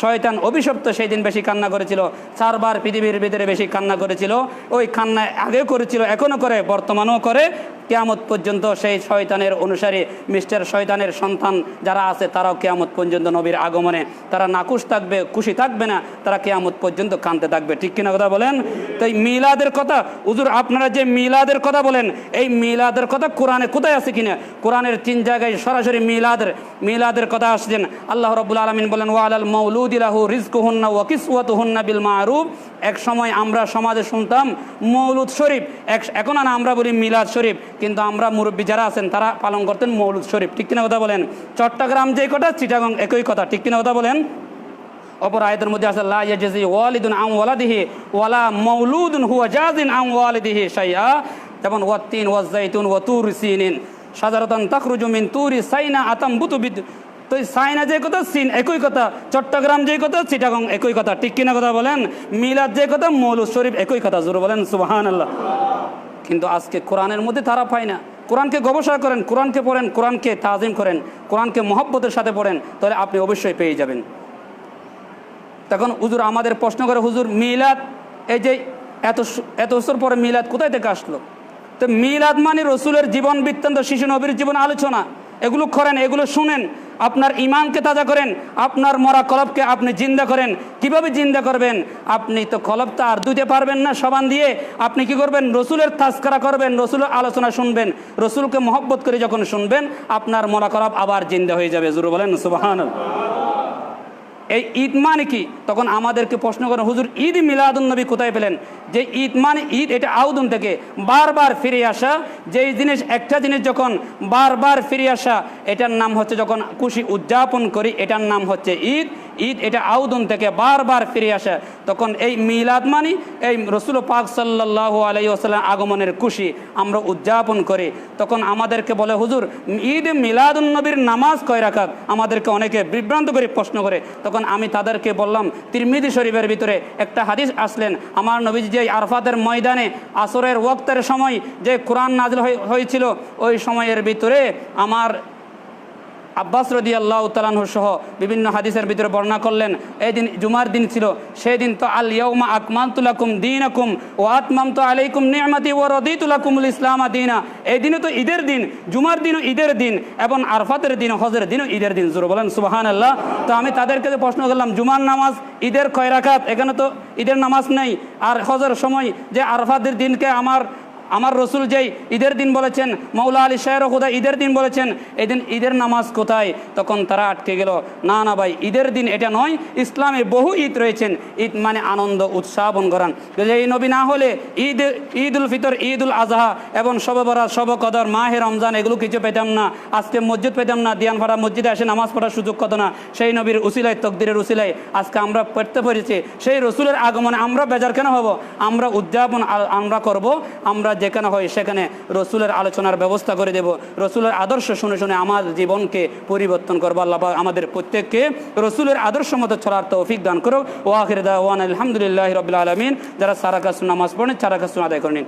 শয়তান অভিশপ্ত সেই দিন বেশি কান্না করেছিল, 4 বার পৃথিবীর ভিতরে বেশি কান্না করেছিল। ওই কান্না আগে করেছিল, এখনও করে, বর্তমানেও করে, কিয়ামত পর্যন্ত সেই শয়তানের অনুসারী মিস্টার শয়তানের সন্তান যারা আছে তারাও কিয়ামত পর্যন্ত নবীর আগমনে তারা নাখুশ থাকবে, খুশি থাকবে না, তারা কিয়ামত পর্যন্ত কাঁদতে থাকবে। ঠিক কিনা কথা বলেন? তো এই মিলাদের কথা, হুজুর আপনারা যে মিলাদের কথা বলেন, এই মিলাদের কথা কোরআনে কোথায় আছে কিনা? কোরআনের 3 জায়গায় সরাসরি মিলাদের কথা আসছেন। আল্লাহ রাব্বুল আলামিন বলেন, ওয়া আলাল মাউলুদি লাহু রিজকুহুন্না ওয়া কিসওয়াতুহুন্না বিল মারুফ। এক সময় আমরা সমাজে শুনতাম মৌলুদ শরীফ, এখন আমরা বলি মিলাদ শরীফ, কিন্তু আমরা মুরব্বী যারা আছেন তারা পালন করতেন মৌলুদ শরীফ। ঠিক কিনা কথা বলেন? চট্টগ্রাম যে কথা, চিটাগং একই কথা। ঠিক কিনা কথা বলেন? অপর আয়াতের মধ্যে আছে, লা ইয়াজজি ওয়ালিদুন আন ওয়ালাদিহি ওয়ালা মাউলুদুন হুয়া জাজিন আন ওয়ালিদিহি শাইআ। যেমন ওয়াত্তিন ওয়াজ-যাইতুন ওয়া তুর সিনিন শাজারাতান তাখরুজু মিন তুরি সাইনা আতামবুতু বিদ। তো সাইনা যে কথা, সিন একই কথা, চট্টগ্রাম যে কথা, চিটাগং একই কথা। ঠিক কিনা কথা বলেন? মিলাদ যে কথা, মৌলুদ শরীফ একই কথা। জোরে বলেন সুবহানাল্লাহ। কিন্তু আজকে কোরআনের মধ্যে তারা পায় না। কোরআনকে গবেষণা করেন, কোরআনকে পড়েন, কোরআনকে তাজিম করেন, কোরআনকে মহব্বতের সাথে পড়েন, তাহলে আপনি অবশ্যই পেয়ে যাবেন। তখন হুজুর আমাদের প্রশ্ন করে, হুজুর মিলাদ, এই যে এত বছর পরে মিলাদ কোথায় থেকে আসলো? তো মিলাদ মানে রসুলের জীবন বৃত্তান্ত, শিশু নবীর জীবন আলোচনা। এগুলো করেন, এগুলো শুনেন, আপনার ইমানকে তাজা করেন, আপনার মরা কলবকে আপনি জিন্দা করেন। কিভাবে জিন্দা করবেন? আপনি তো কলবটা আর ধুতে পারবেন না সাবান দিয়ে। আপনি কি করবেন? রসুলের তাজকিরা করবেন, রসুলের আলোচনা শুনবেন, রসুলকে মহব্বত করে যখন শুনবেন, আপনার মরা কলব আবার জিন্দা হয়ে যাবে। জোরে বলেন সুবহানাল্লাহ। এই ঈদ মানে কি? তখন আমাদেরকে প্রশ্ন করেন, হুজুর ঈদ মিলাদুন নবী কোথায় পেলেন? যে ঈদ মানে ঈদ, এটা আউদুন থেকে বারবার ফিরে আসা। যেই জিনিস, একটা জিনিস যখন বারবার ফিরে আসা, এটার নাম হচ্ছে, যখন খুশি উদযাপন করি, এটার নাম হচ্ছে ঈদ। ঈদ এটা আউদুন থেকে বারবার ফিরে আসা। তখন এই মিলাদ মানে এই রসুল পাক সাল্লাল্লাহু আলাইহি ওয়াসাল্লাম আগমনের খুশি আমরা উদযাপন করি। তখন আমাদেরকে বলে, হুজুর ঈদ মিলাদুন নবীর নামাজ কয় রাকাত? আমাদেরকে অনেকে বিভ্রান্ত করে প্রশ্ন করে। তখন আমি তাদেরকে বললাম, তিরমিজি শরীফের ভিতরে একটা হাদিস আসলেন, আমার নবীজি যে আরফাতের ময়দানে আসরের ওয়াক্তের সময় যে কোরআন নাযিল হয়েছিল, ওই সময়ের ভিতরে আমার আব্বাস রাদিয়াল্লাহু তাআলা আনহু সহ বিভিন্ন হাদিসের ভিতরে বর্ণনা করলেন, এই দিন জুমার দিন ছিল। সেই দিন তো আল ইয়াউমা আকমালতু লাকুম দীনাকুম ওয়া আতমামতু আলাইকুম নি'মাতি ওয়া রাদিতু লাকুমুল ইসলাম দীনা। এই দিনে তো ঈদের দিন, জুমার দিনও ঈদের দিন, এবং আরফাতের দিন, হজের দিনও ঈদের দিন। জোরে বলেন সুবহানাল্লাহ। তো আমি তাদেরকে প্রশ্ন করলাম, জুমার নামাজ ঈদের কয় রাকাত? এখানে তো ঈদের নামাজ নেই। আর হজের সময় যে আরফাতের দিনকে আমার রসুল যেই ঈদের দিন বলেছেন, মাওলা আলী শাহের খোদা ঈদের দিন বলেছেন, এই দিন ঈদের নামাজ কোথায়? তখন তারা আটকে গেল, না না ভাই, ঈদের দিন এটা নয়, ইসলামে বহু ঈদ রয়েছেন। ঈদ মানে আনন্দ উৎসাপন করান। এই নবী না হলে ঈদুল ফিতর, ঈদুল আজহা এবং শবে বরাত, শবে কদর, মাহে রমজান এগুলো কিছু পেতাম না। আজকে মসজিদ পেতাম না, দিয়ানপাড়া মসজিদে এসে নামাজ পড়ার সুযোগ কত না। সেই নবীর উসিলায়, তকদিরের উসিলায় আজকে আমরা পড়তে পেরেছি। সেই রসুলের আগমনে আমরা বেজার কেন হব? আমরা উদযাপন আমরা করব। আমরা যেখানে হয় সেখানে রসুলের আলোচনার ব্যবস্থা করে দেব। রসুলের আদর্শ শুনে শুনে আমার জীবনকে পরিবর্তন করবো। আল্লাহ পাক আমাদের প্রত্যেককে রসুলের আদর্শ মতো চলার তৌফিক দান করুক। ওয়া আখির দাওয়ানা আলহামদুলিল্লাহি রাব্বিল আলামিন। যারা সারা কাজ নামাজ পড়েন, সারা কাজ আদায় করে নিন।